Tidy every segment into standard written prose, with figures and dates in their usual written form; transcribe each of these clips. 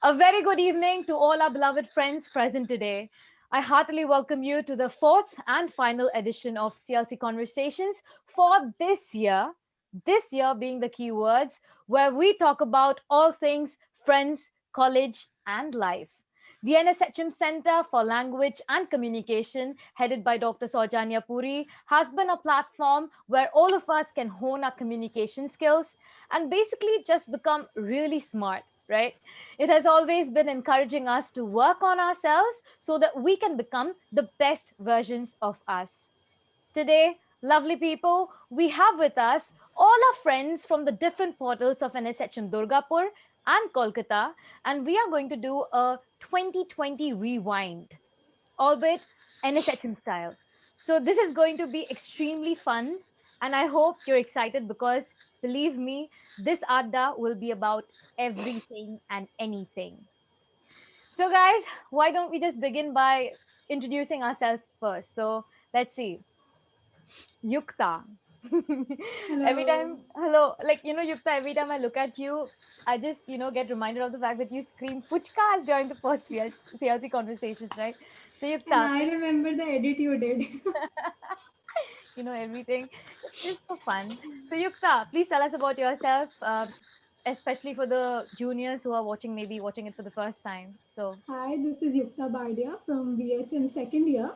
A very good evening to all our beloved friends present today. I heartily welcome you to the fourth and final edition of CLC Conversations for this year. This year being the key words, where we talk about all things friends, college, and life. The NSHM Center for Language and Communication, headed by Dr. Saujanya Puri, has been a platform where all of us can hone our communication skills and basically just become really smart, right? It has always been encouraging us to work on ourselves so that we can become the best versions of us. Today, lovely people, we have with us all our friends from the different portals of NSHM Durgapur and Kolkata, and we are going to do a 2020 rewind, albeit NSHM style. So, this is going to be extremely fun, and I hope you're excited because believe me, this Adda will be about everything and anything. So, guys, why don't we just begin by introducing ourselves first? So, let's see. Yukta. Every Hello. time, hello, Yukta, every time I look at you, I just, get reminded of the fact that you scream puchkas during the first PLC conversations, right? So, And Yukta, I please, remember the edit you did. everything. It's just for fun. So, Yukta, please tell us about yourself, especially for the juniors who are maybe watching it for the first time. So, Hi, this is Yukta Bardia from BHM second year,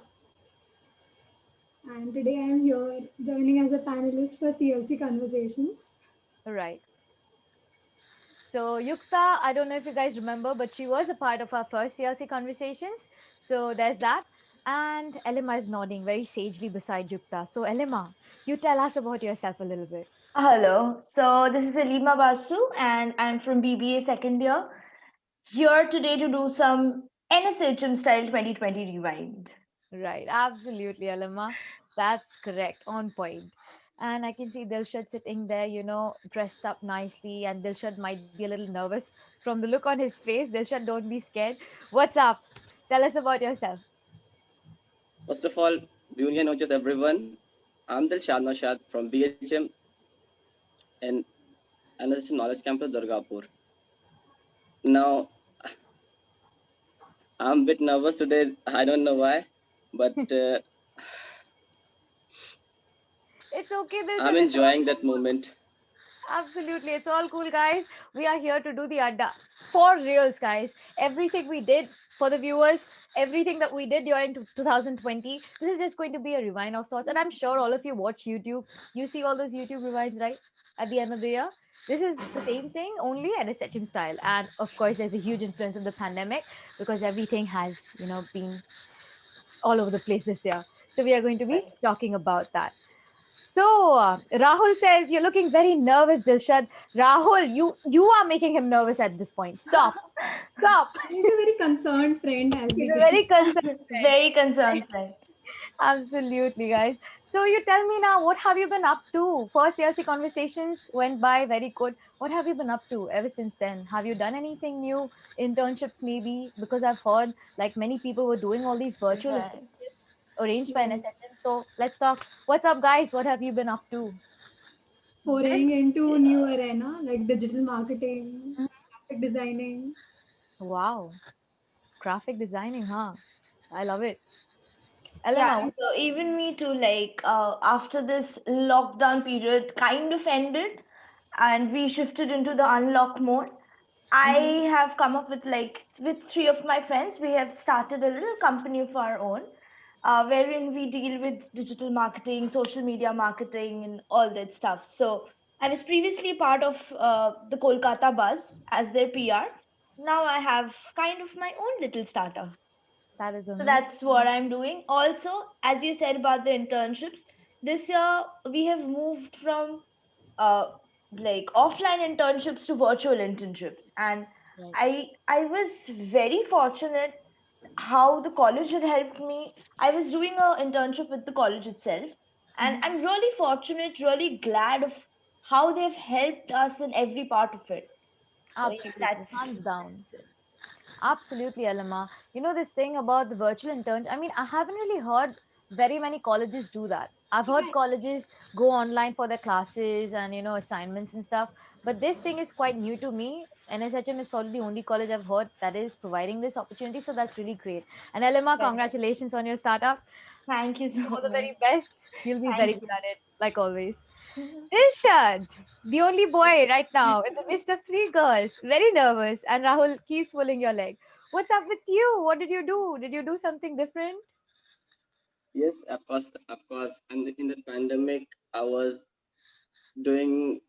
and today I am here joining as a panelist for CLC Conversations. right. So Yukta, I don't know if you guys remember, but she was a part of our first CLC conversations. So there's that. And Elima is nodding very sagely beside Yukta. So Elima, you tell us about yourself a little bit. Hello, so this is Alima Basu, and I'm from BBA second year. Here today to do some NSHM style 2020 rewind. Right, absolutely, Elima. That's correct, on point. And I can see Dilshad sitting there, dressed up nicely. And Dilshad might be a little nervous from the look on his face. Dilshad, don't be scared. What's up? Tell us about yourself. First of all, Dunya noches everyone. I'm Dilshad Noshad from BHM and NSHM Knowledge Campus Durgapur. Now, I'm a bit nervous today. I don't know why, but It's okay, I'm Dilshad. It's all enjoying that cool. moment. Absolutely. It's all cool, guys. We are here to do the Adda for reals, guys. Everything we did for the viewers, everything that we did during 2020, this is just going to be a rewind of sorts. And I'm sure all of you watch YouTube. You see all those YouTube rewinds, right? At the end of the year. This is the same thing, only at a Sachin style. And of course, there's a huge influence of the pandemic because everything has, been all over the place this year. So we are going to be talking about that. So Rahul says you're looking very nervous, Dilshad. Rahul, you are making him nervous at this point. Stop, stop. He's a very concerned friend as He's we a can. very concerned Very friend. concerned friend. Absolutely, guys. So you tell me now, what have you been up to? First CLC conversations went by very good. What have you been up to ever since then? Have you done anything new? Internships, maybe? Because I've heard like many people were doing all these virtual Right. internships arranged by Yes. NSHM. So let's talk. What's up, guys? What have you been up to? Foraying This, into new arena like digital marketing, graphic designing. Wow, graphic designing, huh? I love it. yeah, Elena, so even me too, after this lockdown period kind of ended and we shifted into the unlock mode, I mm-hmm. have come up with with three of my friends, we have started a little company of our own, wherein we deal with digital marketing, social media marketing, and all that stuff. So I was previously part of the Kolkata Buzz as their PR. Now I have kind of my own little startup. That is So amazing. that's what I'm doing. Also, as you said about the internships, this year we have moved from uh, offline internships to virtual internships, and Right. I was very fortunate how the college had helped me. I was doing an internship with the college itself, and Mhm. I'm really fortunate, really glad of how they've helped us in every part of it. So yeah, Absolutely, hands down. that's it. Absolutely, Elena. You know this thing about the virtual intern. I mean, I haven't really heard. very many colleges do that. I've heard Right. colleges go online for their classes and assignments and stuff, but this thing is quite new to me. NSHM is probably the only college I've heard that is providing this opportunity, so that's really great. And Elima, Right. congratulations on your startup. Thank you so All the much. very best. You'll be very Thank good at it, like always. you. Dilshad, the only boy Yes. right now in the midst of three girls, very nervous, and Rahul keeps pulling your leg. What's up with you? What did you do? Did you do something different? Yes, of course. And in the pandemic, I was doing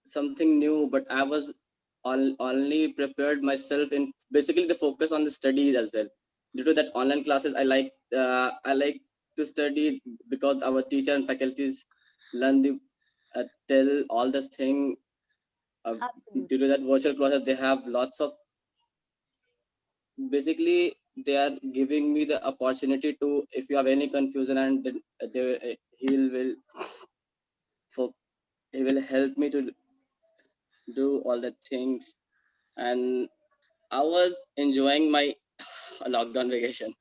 something new, but I was only prepared myself in basically the focus on the studies as well. Due to that online classes, I like to study because our teacher and faculties learn the tell all this thing. Uh, Due Absolutely. to that virtual classes, they have lots of basically they are giving me the opportunity to if you have any confusion and then he will for he will help me to do all the things, and I was enjoying my lockdown vacation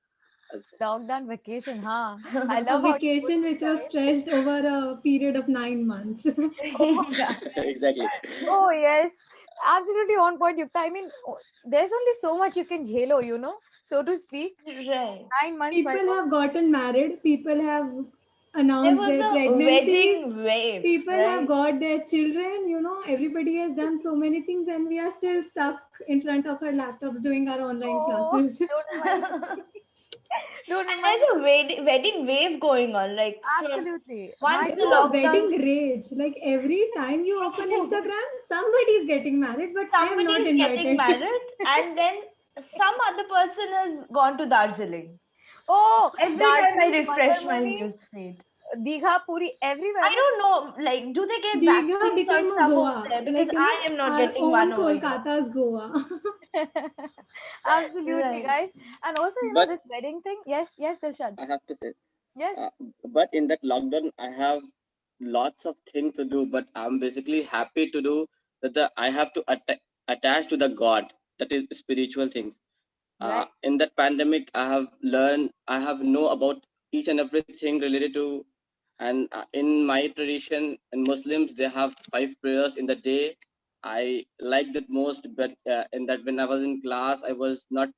as Lockdown vacation, huh? I A love how you put vacation it, which was guys. stretched over a period of 9 months. Oh, Yeah. well. Exactly. oh yes, absolutely on point, Yukta. I mean, there's only so much you can jhelo, so to speak. Right. 9 months, my People God. have gotten married, people have There announced was their a pregnancies, wedding wave, people have right? got their children, everybody has done so many things, and we are still stuck in front of our laptops doing our online Oh, classes. don't remind me. And Don't remind there's me. a wedding wave going on, like from Absolutely. once My I the know, God. wedding lockdowns, rage. Like every time you open Instagram, somebody is getting married, but I am somebody not is getting invited. married, and then some other person has gone to Darjeeling. Oh, Every time I Darjeeling, refresh my Mandarmuri, news feed, Digha, Puri, everywhere, I no? don't know, like, do they get Digha vaccines or became a stuff over Goa, there? Because like I am not our getting one own over here. Kolkata's Goa. Absolutely, Right. guys. And also, But this wedding thing. Yes, yes, Dilshad. I have to say, Yes. uh, but in that lockdown, I have lots of things to do. But I'm basically happy to do that. I have to attach to the God. That is spiritual things. Right. In that pandemic, I have know about each and everything related to, and in my tradition and Muslims, they have five prayers in the day. I like that most, but in that when I was in class, I was not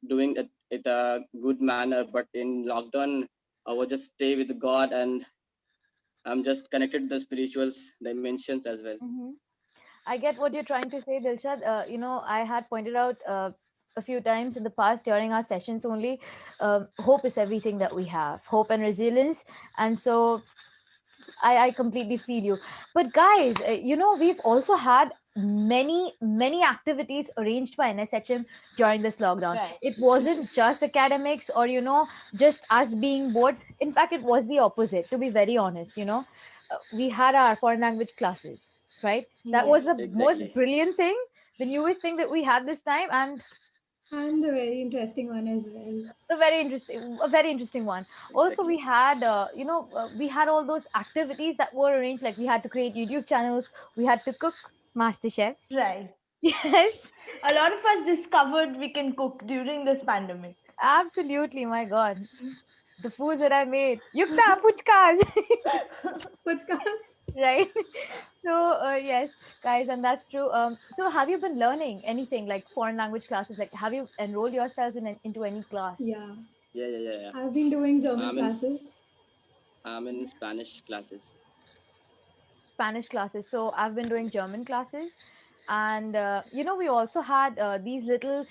doing it a good manner. But in lockdown, I was just stay with God, and I'm just connected to the spiritual dimensions as well. Hmm. I get what you're trying to say, Dilshad. I had pointed out a few times in the past during our sessions only. Hope is everything that we have, hope and resilience. And so I completely feel you. But guys, we've also had many activities arranged by NSHM during this lockdown. Right. It wasn't just academics or just us being bored. In fact, it was the opposite. To be very honest, we had our foreign language classes, right? That Yes. was the most Exactly. brilliant thing, the newest thing that we had this time, and And the very interesting one as well. a very interesting one. Also, Exactly. we had all those activities that were arranged, like we had to create YouTube channels, we had to cook master chefs. Right. Yes, A lot of us discovered we can cook during this pandemic. absolutely, my God, the foods that I made, yukta puchkas. Podcast. Right. So yes, guys, and that's true. So have you been learning anything like foreign language classes? Like, have you enrolled yourselves into any class? Yeah, Yeah, yeah, yeah, yeah. I've been doing German I'm in classes. I'm in Spanish classes. Spanish classes. So I've been doing German classes, and we also had these little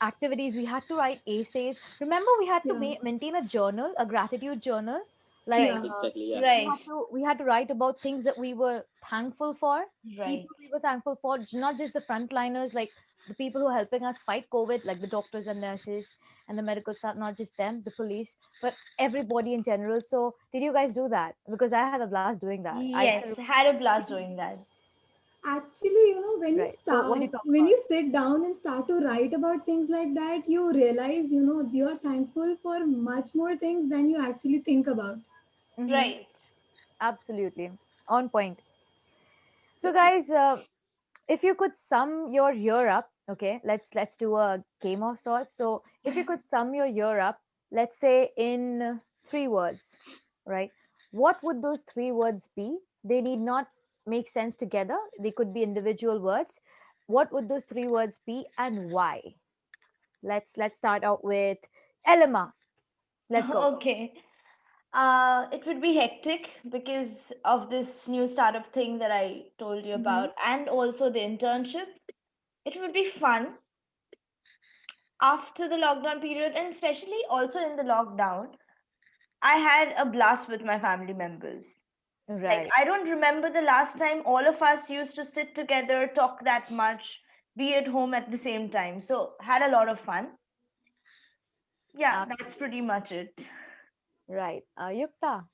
activities. We had to write essays. Remember, we had to Yeah, maintain a journal, a gratitude journal. Like yeah. Right. Exactly. Yeah. Right. we had to write about things that we were thankful for, Right. people we were thankful for, not just the frontliners, like the people who are helping us fight COVID, like the doctors and nurses and the medical staff, not just them, the police, but everybody in general. So did you guys do that? Because I had a blast doing that. I still Yes. Had a blast doing that. Actually, when you right. So what do you start, talk when about? you sit down and start to write about things like that, you realize, you're thankful for much more things than you actually think about. Hmm. Right. Absolutely on point. So Exactly. guys, if you could sum your year up, okay, let's do a game of sorts. So if you could sum your year up, let's say in three words, right? What would those three words be? They need not make sense together. They could be individual words. What would those three words be and why? Let's start out with Elima. Let's go. Okay. It would be hectic because of this new startup thing that I told you Mm-hmm. about, and also the internship. It would be fun after the lockdown period, and especially also in the lockdown. I had a blast with my family members. Like, Right. I don't remember the last time all of us used to sit together, talk that much, be at home at the same time. So, had a lot of fun. Yeah, that's pretty much it. Right. Yukta,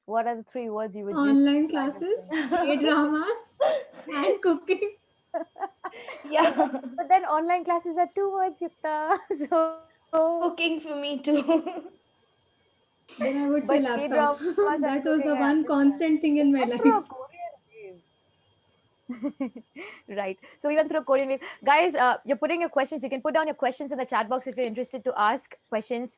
what are the three words you would use to Online describe this classes, thing? K-dramas, and cooking. but, Yeah, but then online classes are two words, Yukta. So, cooking for me too. Then I would but say K laptop. dramas and That cooking, was I the one understand. constant thing We in my went through life. a Korean right. So we went through a Korean wave. Guys, you're putting your questions. You can put down your questions in the chat box if you're interested to ask questions.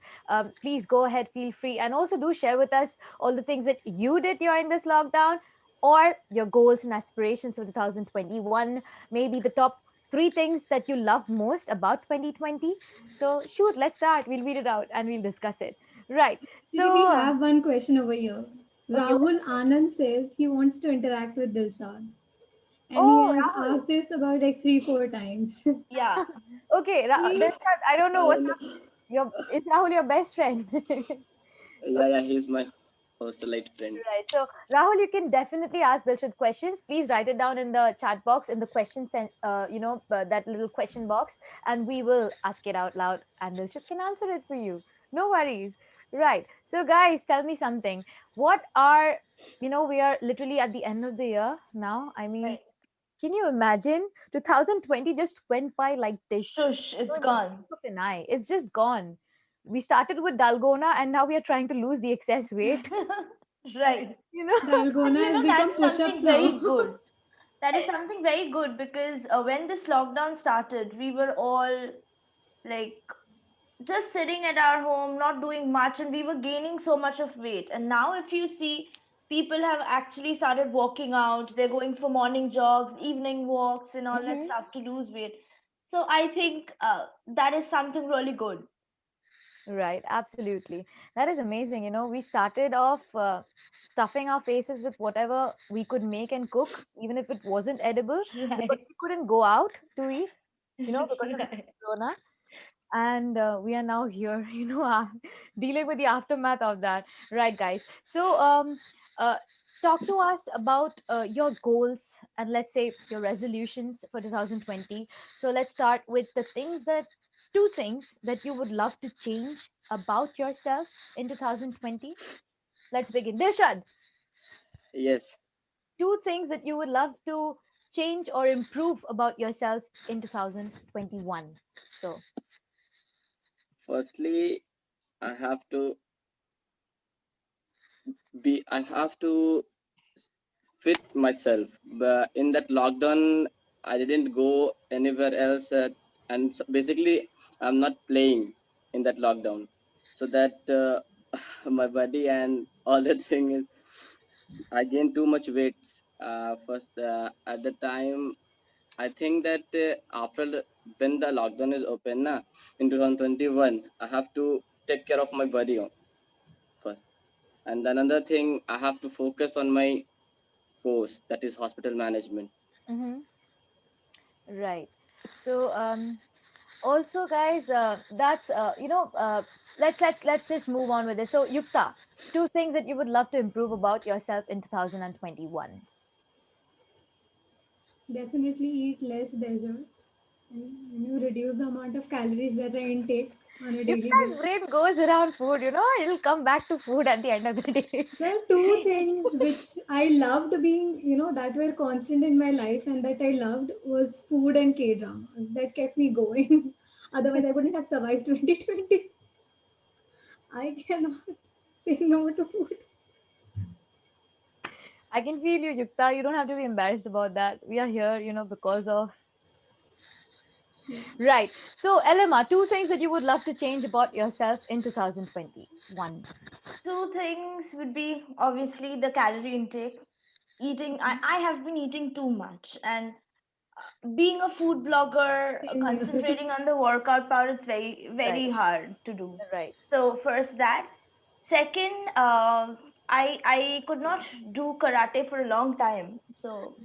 Please go ahead, feel free. And also do share with us all the things that you did during this lockdown or your goals and aspirations for 2021. Maybe the top three things that you love most about 2020. So shoot, let's start. We'll read it out and we'll discuss it. Right. Actually, we So, have one question over here. okay. What? Rahul Anand says he wants to interact with Dilshad. And he Oh, has Rahul. asked this about like 3, 4 times. Yeah. Okay, Dilshad, I don't know what's up. Is Rahul your best friend? Yeah, yeah, he's my hostelite friend. Right. So, Rahul, you can definitely ask Dilshad questions. Please write it down in the chat box, in the question, that little question box, and we will ask it out loud, and Dilshad can answer it for you. No worries. Right. So, guys, tell me something. What are, we are literally at the end of the year now. I mean, Right. can you imagine? 2020 just went by like this. Shush, So it's in the gone. blink of an eye, it's just gone. We started with Dalgona and now we are trying to lose the excess weight. Right. You know, But Dalgona has become that's push ups something now. very good. That is something very good because when this lockdown started, we were all like just sitting at our home, not doing much, and we were gaining so much of weight. And now, if you see, people have actually started walking out, they're going for morning jogs, evening walks, and all that hmm stuff to lose weight. So, I think that is something really good. right? Absolutely. That is amazing. We started off stuffing our faces with whatever we could make and cook, even if it wasn't edible, because Right. we couldn't go out to eat, because of the Right. corona. And we are now here dealing with the aftermath of that, right, guys? So uh, talk to us about your goals and let's say your resolutions for 2020. So let's start with the things that two things that you would love to change about yourself in 2020. Let's begin. Dilshad, Yes. two things that you would love to change or improve about yourselves in 2021. So Firstly, I have to I have to s- fit myself. But in that lockdown, I didn't go anywhere else, and basically, I'm not playing in that lockdown. So that my body and all that thing is, I gained too much weight. First, at the time, I think that when the lockdown is open, in 2021, I have to take care of my body first. And another thing, I have to focus on my course, that is hospital management. mhm, right. So also guys that's let's just move on with this. So Yukta, two things that you would love to improve about yourself in 2021. Definitely eat less desserts and reduce the amount of calories that I intake on a daily Yukta's basis. brain goes around food, it'll come back to food at the end of the day. There are two things which I loved being, that were constant in my life and that I loved was food and K dramas. That kept me going. Otherwise, I wouldn't have survived 2020. I cannot say no to food. I can feel you, Yukta. You don't have to be embarrassed about that. We are here because of Right. So, Elema, two things that you would love to change about yourself in 2021. Two things would be obviously the calorie intake. I have been eating too much, and being a food blogger, Same here. concentrating on the workout part, it's Right. very hard to do. Right. So first that. Second, I could not do karate for a long time. So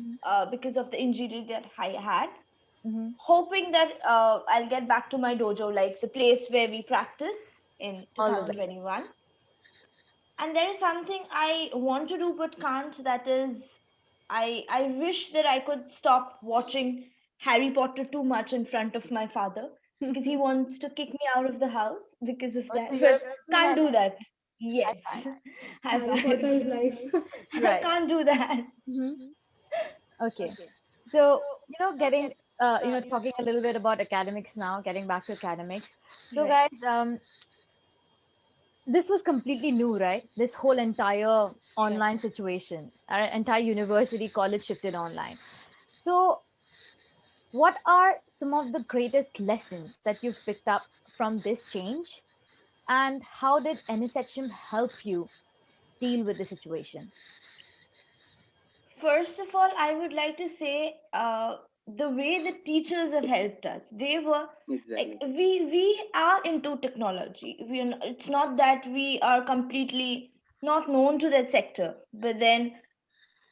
because of the injury that I had, Mm-hmm. hoping that I'll get back to my dojo, like the place where we practice in All the way. 2021. And there is something I want to do but can't. That is, I wish that I could stop watching Harry Potter too much in front of my father, because he wants to kick me out of the house because of Oh, so that. you're a But Christian can't then? do that. High Yes, five. high Harry Potter five. is life. I Right. can't do that. Mm-hmm. Okay. So, talking a little bit about academics now, getting back to academics. So, Right. guys, this was completely new, right? This whole entire Right. online situation, our entire university, college shifted online. So, what are some of the greatest lessons that you've picked up from this change? And how did NSHM help you deal with the situation? First of all, I would like to say the way the teachers have helped us. They were like, Exactly. we are into technology. It's not that we are completely not known to that sector, but then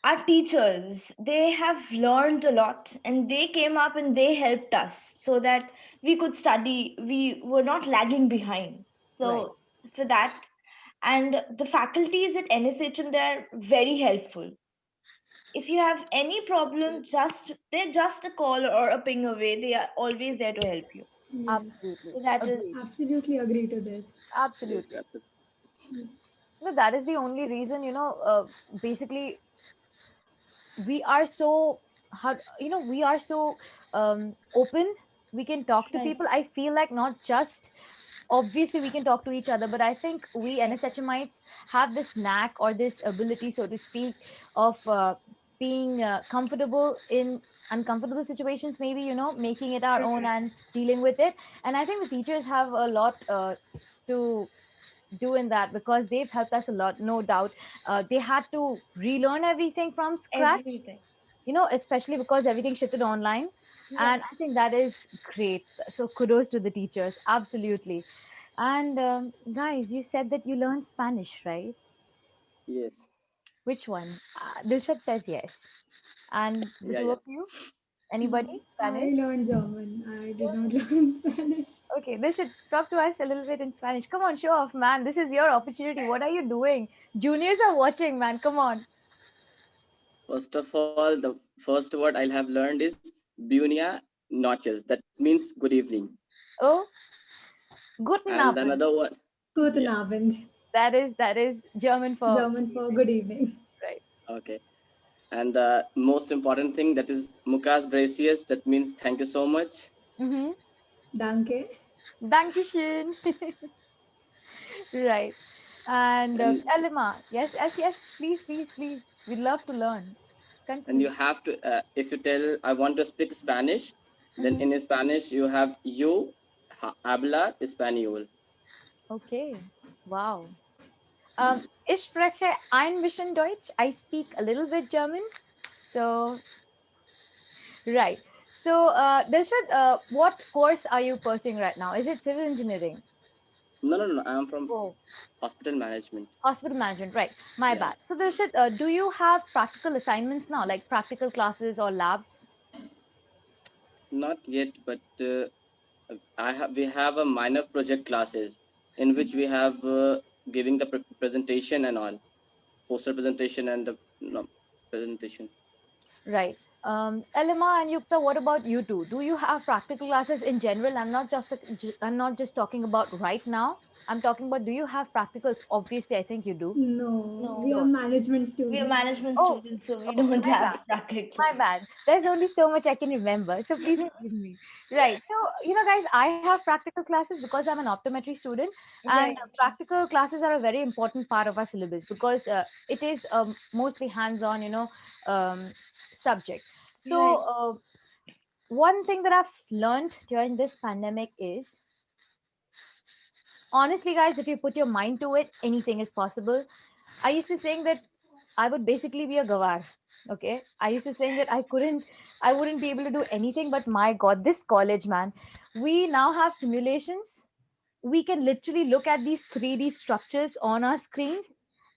our teachers, they have learned a lot, and they came up and they helped us so that we could study. We were not lagging behind. Right. So for that, and the faculties at NSHM, they're very helpful. If you have any problem, just they're just a call or a ping away. They are always there to help you. Yes, Absolutely. So that is Agreed. absolutely agree to this. Yes, Absolutely. absolutely. No, that is the only reason, basically we are so we are so open. We can talk to right, people. I feel like not just obviously we can talk to each other, but I think we right, NSHMites have this knack or this ability, so to speak, of being comfortable in uncomfortable situations, maybe, making it our own right. and dealing with it. And I think the teachers have a lot to do in that, because they've helped us a lot, no doubt. They had to relearn everything from scratch, Everything. especially because everything shifted online. And Right. I think that is great. So kudos to the teachers, absolutely. And guys, you said that you learned Spanish, right? Yes. Which one? Dilshad says yes. And the Yeah, two yeah. of you, anybody I Spanish? learned German. I did not learn Spanish. Okay, Dilshad, talk to us a little bit in Spanish. Come on, show off, man. This is your opportunity. What are you doing? Juniors are watching, man. Come on. First of all, the first word I'll have learned is Bunia Notches. That means good evening. Oh, guten And Abend. another one, Guten yeah, Abend. That is German for German good for evening, good evening. right? okay. And the most important thing, that is Mukas Gracias. That means thank you so much. Mm-hmm. Danke. Dankeschön. Right. And And Elima, yes, yes, yes. Please, please, please. We'd love to learn. you Continue. have to, if you tell I want to speak Spanish, then Mm-hmm. in Spanish you have you habla español. Okay. Wow. Ich spreche ein bisschen Deutsch. I speak a little bit German. So, right. So, Dilshad, what course are you pursuing right now? Is it civil engineering? No, no, no. I am from Oh, hospital management. hospital management. Right. My Yeah, bad. So, Dilshad, do you have practical assignments now, like practical classes or labs? not yet, but I have we have a minor project classes in which we have giving the presentation and all, poster presentation and the no, presentation. Right. Elima and Yukta, what about you two? Do you have practical classes in general? I'm not just talking about right now. I'm talking about, do you have practicals? Obviously, I think you do. No, You we No, are don't. management we are students. management Oh, students, so we oh, don't my have bad. practical. My bad. There's only so much I can remember. So please forgive me. Right. So, guys, I have practical classes because I'm an optometry student. And Right, practical classes are a very important part of our syllabus, because it is mostly hands on, subject. So, right. one thing that I've learned during this pandemic is, honestly, guys, if you put your mind to it, anything is possible. I used to think that I would basically be a gawar. Okay. I used to think that I wouldn't be able to do anything, but my God, this college, man, we now have simulations. We can literally look at these 3D structures on our screen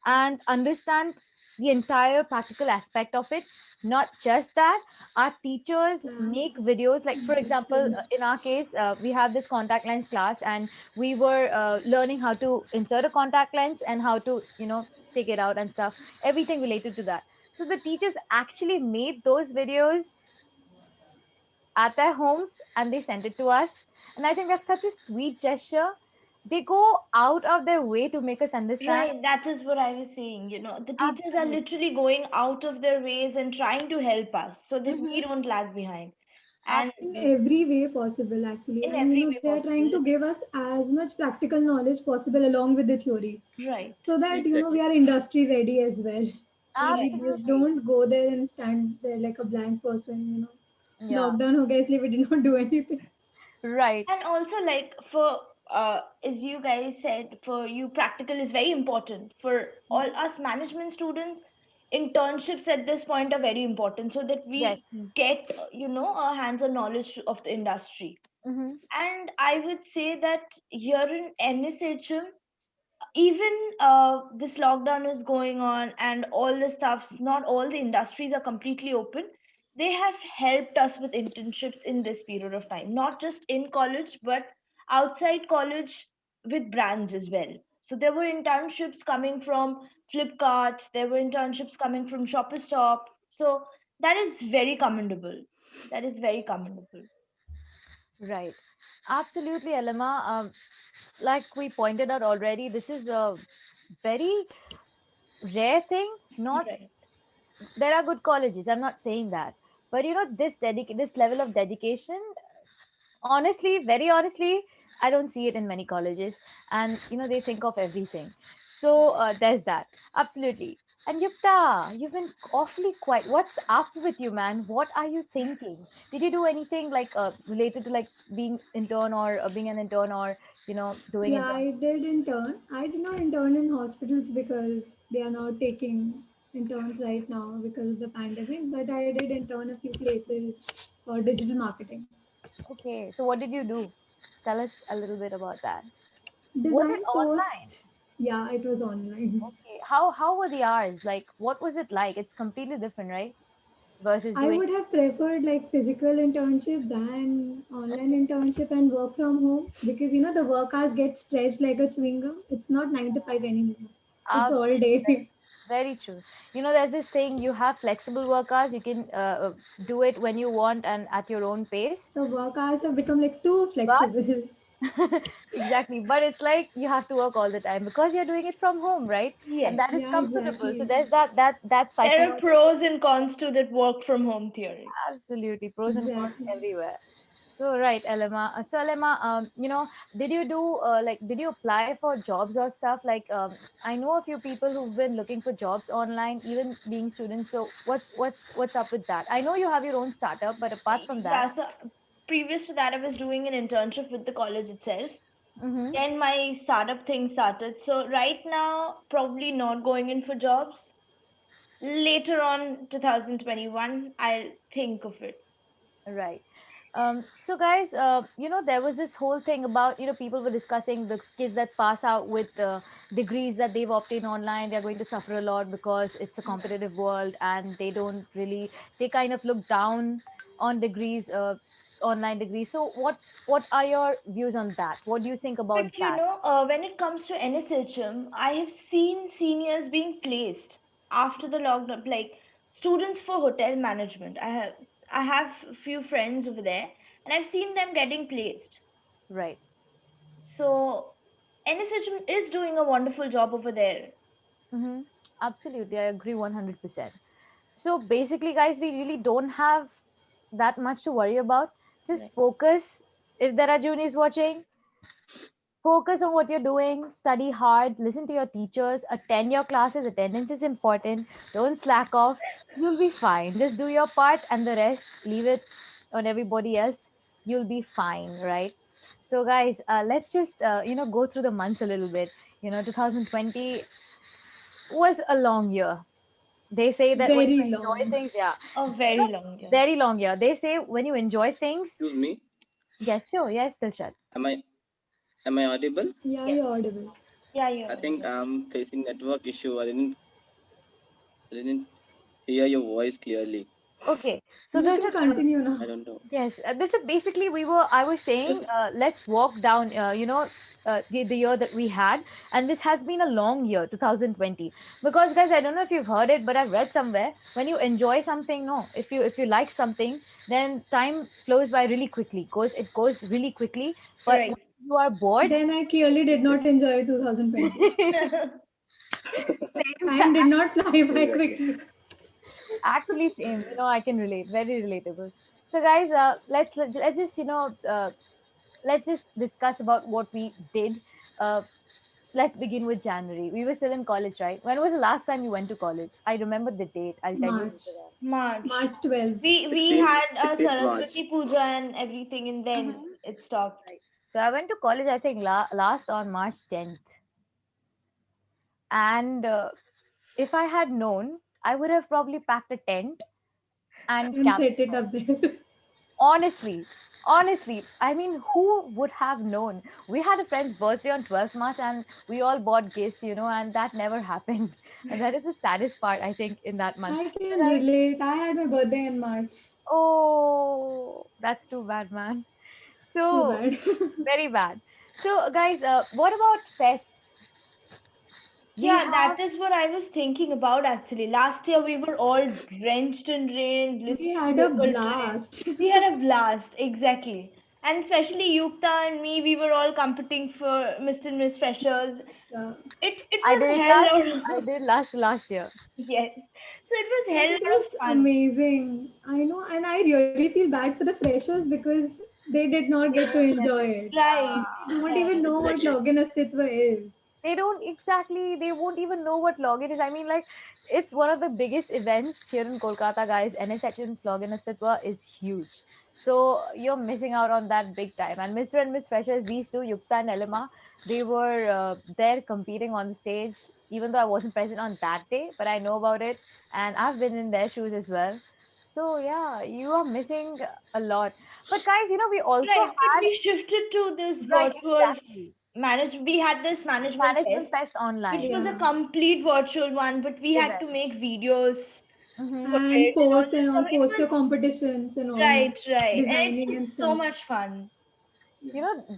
and understand the entire practical aspect of it. Not just that, our teachers make That's videos, like for example, interesting. in our case, we have this contact lens class, and we were learning how to insert a contact lens and how to, take it out and stuff, everything related to that. So the teachers actually made those videos at their homes and they sent it to us. And I think that's such a sweet gesture. They go out of their way to make us understand. Right, that is what I was saying. The teachers are Absolutely. literally going out of their ways and trying to help us so that we Hmm. don't lag behind. And In Absolutely. every way possible, actually. in And every they way are trying possible, to give us literally. as much practical knowledge possible along with the theory. Right, So that, we Exactly. are industry ready as well. We right. just Absolutely. don't go there and stand there like a blank person. Yeah. Lockdown ho gaya isliye we did not do anything. Right. And also, like, for as you guys said, for you, practical is very important. For all us management students, internships at this point are very important so that Yes. we get, a hands-on knowledge of the industry. Mm-hmm. And I would say that here in NSHM, even this lockdown is going on and all the stuffs, not all the industries are completely open. They have helped us with internships in this period of time, not just in college but outside college, with brands as well. So there were internships coming from Flipkart, there were internships coming from Shopperstop. So that is very commendable. That is very commendable. Right. Absolutely, Elema. Like we pointed out already, this is a very rare thing. Not Right. There are good colleges. I'm not saying that, but this level of dedication, honestly, very honestly, I don't see it in many colleges. And they think of everything. So there's that. Absolutely. And Yukta, you've been awfully quiet. What's up with you, man? What are you thinking? Did you do anything like related to like being an intern, or doing Yeah, intern? I did intern. I did not intern in hospitals because they are not taking interns right now because of the pandemic, but I did intern a few places for digital marketing. Okay, so what did you do? Tell us a little bit about that. Was it Design online? posts, yeah, it was online. Okay, how were the hours? Like, what was it like? It's completely different, right? Versus I doing. would have preferred like physical internship than online internship and work from home because the work hours get stretched like a chewing gum. It's not 9 to 5 anymore. It's all Absolutely. day. Very true. There's this thing, you have flexible work hours. You can do it when you want and at your own pace. So work hours have become like too But flexible. exactly, but it's like you have to work all the time because you're doing it from home, right? And Yes. that is Yeah, comfortable. So exactly. there's that There are psychological. pros and cons to that work from home theory. Absolutely, pros and cons Exactly. everywhere. So right, Elema. So Elema, did you do did you apply for jobs or stuff? Like, I know a few people who've been looking for jobs online, even being students. So what's up with that? I know you have your own startup, but apart from that, Yeah, so previous to that, I was doing an internship with the college itself. mm-hmm, Then my startup thing started. So right now, probably not going in for jobs. Later on, 2021, I'll think of it. right. So guys, there was this whole thing about, people were discussing the kids that pass out with degrees that they've obtained online. They're going to suffer a lot because it's a competitive world, and they kind of look down on degrees, online degrees. So what are your views on that? What do you think about But that? when it comes to NSHM, I have seen seniors being placed after the lockdown, like students for hotel management. I have a few friends over there, and I've seen them getting placed. Right. So NSHM is doing a wonderful job over there. Mm-hmm. Absolutely, I agree 100%. So basically, guys, we really don't have that much to worry about. Just Right. focus. If there are juniors watching, focus on what you're doing, study hard, listen to your teachers, attend your classes. Attendance is important. Don't slack off. You'll be fine. Just do your part, and the rest, leave it. on everybody else, you'll be fine, right? So, guys, let's just go through the months a little bit. 2020 was a long year. They say that when you Very enjoy long. things, yeah, A very long year. very long year. They say when you enjoy things, Excuse me. yes, sure, yes, Dilshad, Am I audible? Yeah, yes. you're audible. Yeah, you're I think audible. I'm facing network issue. I didn't hear your voice clearly. Okay, so You can Dilshad, continue now. I don't know. yes, Dilshad, basically I was saying, Yes. let's walk down, the year that we had, and this has been a long year, 2020. Because guys, I don't know if you've heard it, but I've read somewhere when you enjoy something, no, if you like something, then time flows by really quickly. It goes really quickly, but when Right. you are bored, Then I clearly did it's not enjoy 2020. same. Time did not fly by Exactly. quickly. Actually same. I can relate. Very relatable. So guys, let's just let's just discuss about what we did. Uh, let's begin with January. We were still in college, right? When was the last time you went to college? I remember the date. I'll tell you March. later on. March. March 12th. We 16th, had a 16th March. Saraswati Puja and everything, and then Mhm. it stopped. Right. So I went to college. I think last on March 10th, and if I had known, I would have probably packed a tent and And camped. set it up there. Honestly, I mean, who would have known? We had a friend's birthday on 12th March and we all bought gifts, and that never happened. And that is the saddest part, I think, in that month. I So, can guys, relate. I had my birthday in March. oh, that's too bad, man. Too So, bad. very bad. So, guys, what about fests? We Yeah, have, that is what I was thinking about actually. Last year we were all drenched in rain, We listening to had a local train. blast. We had a blast, exactly. And especially Yukta and me, we were all competing for Mr. and Miss Freshers. Yeah. It I was did hell last, I out of did last year. yes. So it was And hell it out of was fun. amazing. I know, and I really feel bad for the freshers because they did not They get to don't get enjoy it. it. Right, They don't even right. know what Exactly. login astitva is. They don't exactly, they won't even know what login is. I mean, like, it's one of the biggest events here in Kolkata, guys. NSHM's login astitva is huge. So you're missing out on that big time. And Mr. and Miss Freshers, these two, Yukta and Elima, they were there competing on the stage, even though I wasn't present on that day, but I know about it, and I've been in their shoes as well. So yeah, you are missing a lot. But guys, we also Right. But had, we shifted to this right, virtual exactly, we had this management management test, fest which online. was a Yeah. complete virtual one, but we had to Event. make videos Mm-hmm. for it And and all post that and all, stuff. It poster was competitions and all, right, right. And designing it and was so stuff. much fun.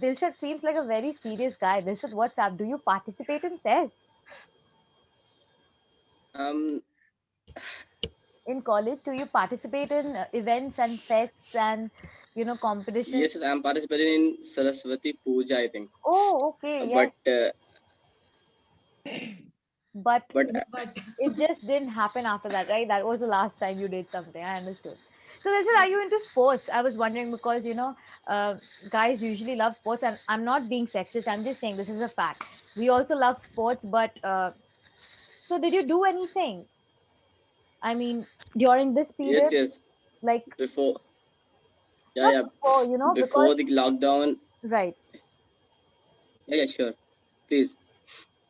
Dilshad seems like a very serious guy. Dilshad, what's up? Do you participate in tests Um. in college? Do you participate in events and fests and competitions? Yes, I'm participating in Saraswati Puja, I think. Oh, okay, yes, But but but But it just didn't happen after that, right? That was the last time you did something. I understood. So, Dilshad, are you into sports? I was wondering because uh, guys usually love sports, and I'm not being sexist. I'm just saying this is a fact. We also love sports, but so did you do anything? I mean, during this yes, period, yes. like Before, yeah, not yeah. before, because Before the lockdown, right. yeah, yeah, sure. Please,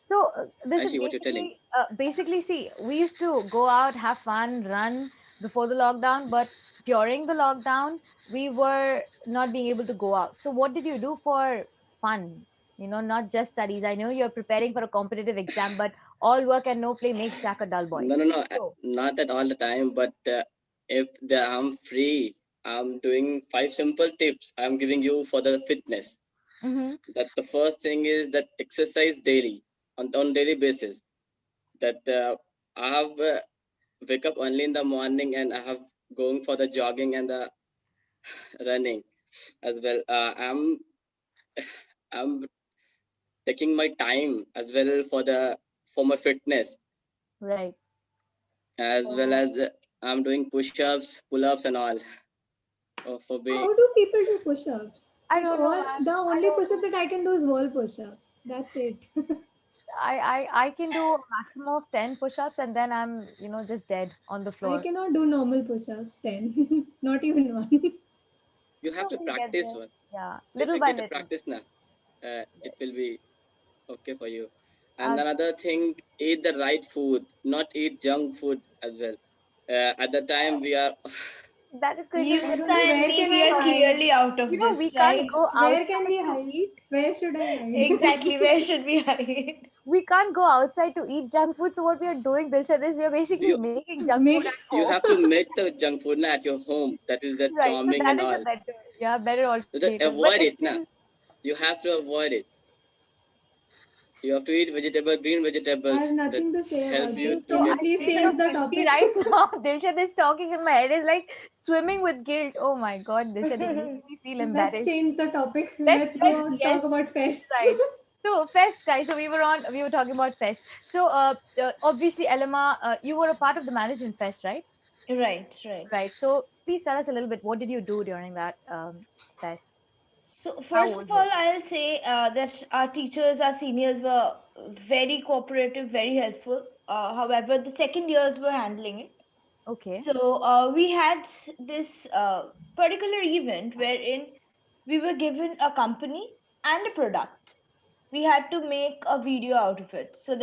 So this I is see what you're telling. basically see, we used to go out, have fun, run before the lockdown, but during the lockdown, we were not being able to go out. So what did you do for fun? Not just studies. I know you're preparing for a competitive exam, but all work and no play makes Jack a dull boy. No, no, no. So, Not at all the time. But if I'm free, I'm doing 5 simple tips. I'm giving you for the fitness. mm-hmm, That the first thing is that exercise daily on daily basis. That I have wake up only in the morning and I have going for the jogging and the running as well. I'm taking my time as well for my fitness, right. as well as I'm doing push-ups, pull-ups and all for being. how do people do push-ups? I Like don't know, all man. the I only don't push-up know. that I can do is wall push-ups. That's it. I can do a maximum of 10 push-ups and then I'm just dead on the I floor. cannot do normal push-ups 10. Not even one. You have So to we'll get practice there. one. Yeah, If little you by get a little. practice now, it Yes. will be okay for you. And As another thing, eat the right food, not eat junk food as well. At the time we are that is going to You be I a don't know, Musa and where me, can we I are hide? clearly out of this, we can't right? go Where can outside we to hide? Where should I hide? Exactly. Where should we hide? we can't go outside to eat junk food. So what we are doing, Dilshad, is we are basically you making junk food Make at you home. have to make the junk food na, at your home. That is the Right. So charming that and is a all. better, yeah, better So alternative. But avoid it's it still, na. You have to avoid it. You have to eat vegetable, green I have vegetables that nothing to say help about okay. you this. So to Can I you get. please feel so change the guilty topic? right now. Dilshad is talking in my head. Is like swimming with guilt. Oh my God, Dilshad, you're making me feel Let's embarrassed. change the topic. Let's go Let's, out, yes, talk about fests. right. So fest, guys. So we were talking about fest. So obviously, Elema, you were a part of the management fest, right? Right, right. Right. So please tell us a little bit. What did you do during that fest? So, How first of was all, it? I'll say that our teachers, our seniors were very cooperative, very helpful. However, the second years were handling it. Okay. So, we had this particular event wherein we were given a company and a product. We had to make a video out of it. So,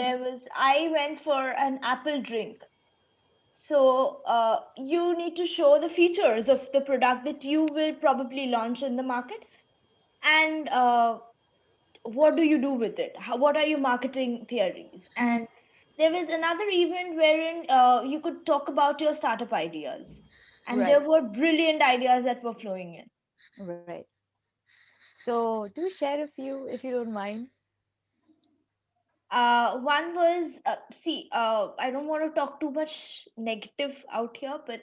I went for an apple drink. So, you need to show the features of the product that you will probably launch in the market, and what do you do with it? What are your marketing theories? Hmm. And there was another event wherein you could talk about your startup ideas, and there Right. were brilliant ideas that were flowing in. Right. So do share a few if you don't mind. One was, I don't want to talk too much negative out here, but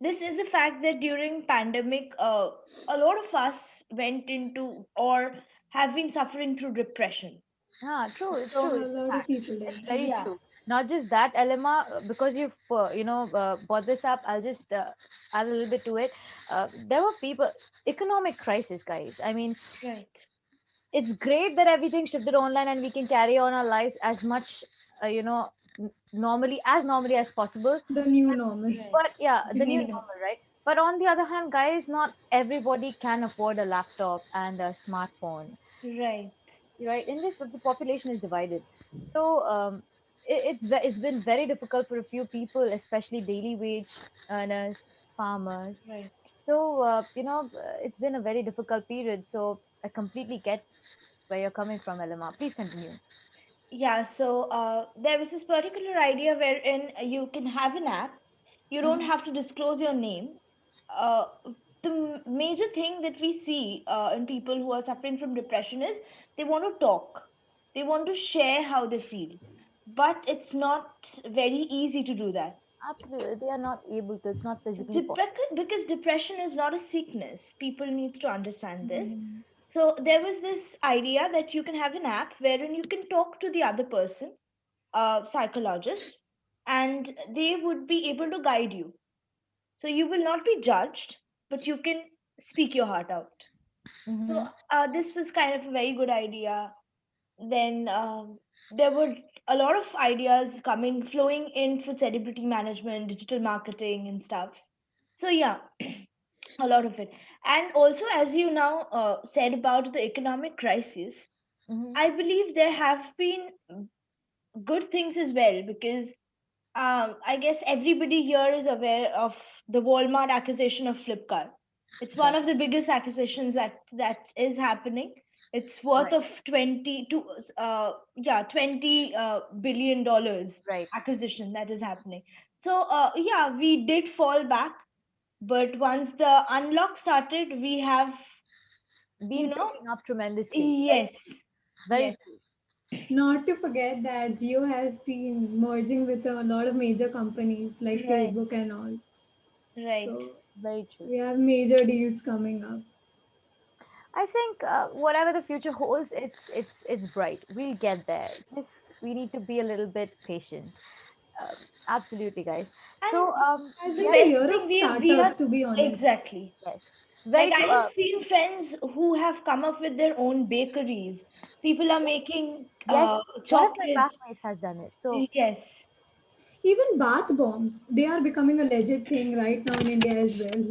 this is a fact that during pandemic, a lot of us went into or have been suffering through depression. Ah, true. It's So true. A It's a lot of fact. people It's did. very yeah, true. Not just that, Elema, because you've brought this up. I'll just add a little bit to it. There were people economic crisis, guys. I mean, right, it's great that everything shifted online and we can carry on our lives as much, normally as possible. The new normal. right, But yeah, the the new new norm. normal, right? But on the other hand, guys, not everybody can afford a laptop and a smartphone, Right. right? In this, the population is divided. So it's been very difficult for a few people, especially daily wage earners, farmers. Right. So it's been a very difficult period. So I completely get where you're coming from, Elema. Please continue. Yeah, so there is this particular idea wherein you can have an app. You don't Hmm. have to disclose your name. Uh, the major thing that we see in people who are suffering from depression is they want to talk, they want to share how they feel, but it's not very easy to do that. Absolutely, they are not able to. It's not physically possible. Because depression is not a sickness, people need to understand this. Mhm. So there was this idea that you can have an app wherein you can talk to the other person, psychologist, and they would be able to guide you. So you will not be judged, but you can speak your heart out. So Mhm. this was kind of a very good idea. Then there were a lot of ideas coming, flowing in for celebrity management, digital marketing, and stuff. So yeah, a lot of it. And also, as you now said about the economic crisis, Mhm. I believe there have been good things as well, because I guess everybody here is aware of the Walmart acquisition of Flipkart. It's one Right. of the biggest acquisitions that is happening. It's worth Right. of 20 billion dollars Right. acquisition that is happening. So yeah, we did fall back, but once the unlock started, we have, you Been know, picking up tremendously. Very yes, true. Very yes, true. Not to forget that Geo has been merging with a lot of major companies like right, Facebook and all. right. So Very true. we have major deals coming up. I think whatever the future holds, it's bright. We'll get there. Just we need to be a little bit patient. Absolutely, guys. So And Has the been the best year of thing we are startups, to be honest. exactly, yes, like very I true. have seen friends who have come up with their own bakeries. People are making Yes, one of my chocolates. classmates has done it. So Yes, Even bath bombs, they are becoming a legit thing right now in India as well.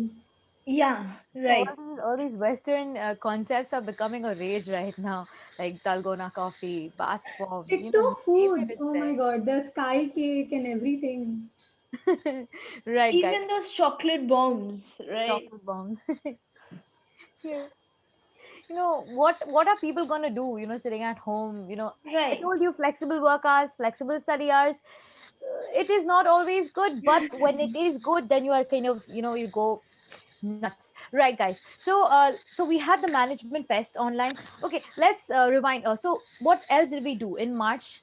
Yeah, So right. all these Western concepts are becoming a rage right now, like dalgona coffee, bath bomb. You know, TikTok name it, foods. it's Oh my god, the sky cake and everything. there. Right, guys. Even those chocolate bombs, right? Chocolate bombs. Yeah. What are people going to do, sitting at home? I Right. told you, flexible work hours, flexible study hours. It is not always good, but when it is good, then you are kind of, you go nuts, right, guys? So we had the management fest online. Okay, let's rewind. So what else did we do in March?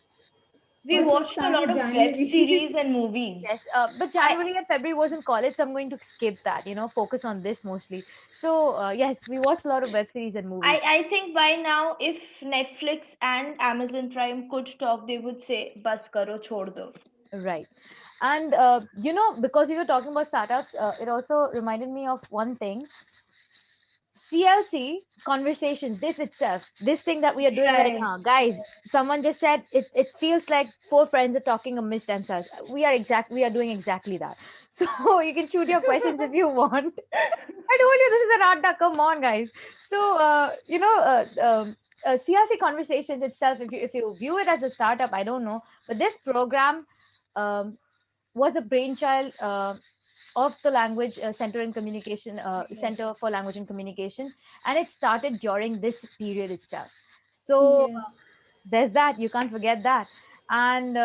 We First, let's watched a start lot with of web series January. and movies. Yes, but I January and February was in college, so I'm going to skip that. Focus on this mostly. So yes, we watched a lot of web series and movies. I think by now, if Netflix and Amazon Prime could talk, they would say, "Bas karo, chhod do." Right. And, because you were talking about startups, it also reminded me of one thing. CLC Conversations, this itself, this thing that we are doing right Right. now, guys, someone just said it feels like four friends are talking amidst themselves. We are doing exactly that. So you can shoot your questions if you want. I told you this is an art duck. Come on, guys. So, CRC Conversations itself, if you view it as a startup, I don't know, but this program um, was a brainchild of the language center and communication center for language and communication, and it started during this period itself. So Yes. there's that, you can't forget that. And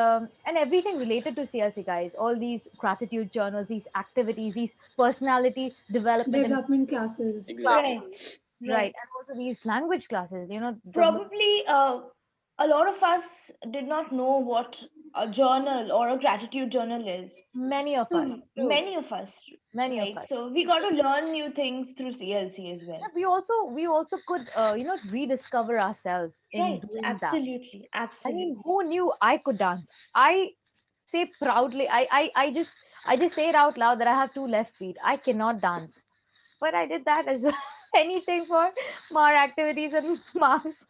everything related to CLC, guys, all these gratitude journals, these activities, these personality development and Development classes. Right. classes, right, Right. and also these language classes, the Probably a lot of us did not know what a journal or a gratitude journal is. many of us, So true, many of us, many of right? us. So we got to learn new things through CLC as well. Yeah, we also could rediscover ourselves in Right. doing that. Absolutely. I mean, Absolutely. who knew I could dance? I say proudly, I just say it out loud that I have two left feet. I cannot dance, but I did that as well. Anything for more activities and marks.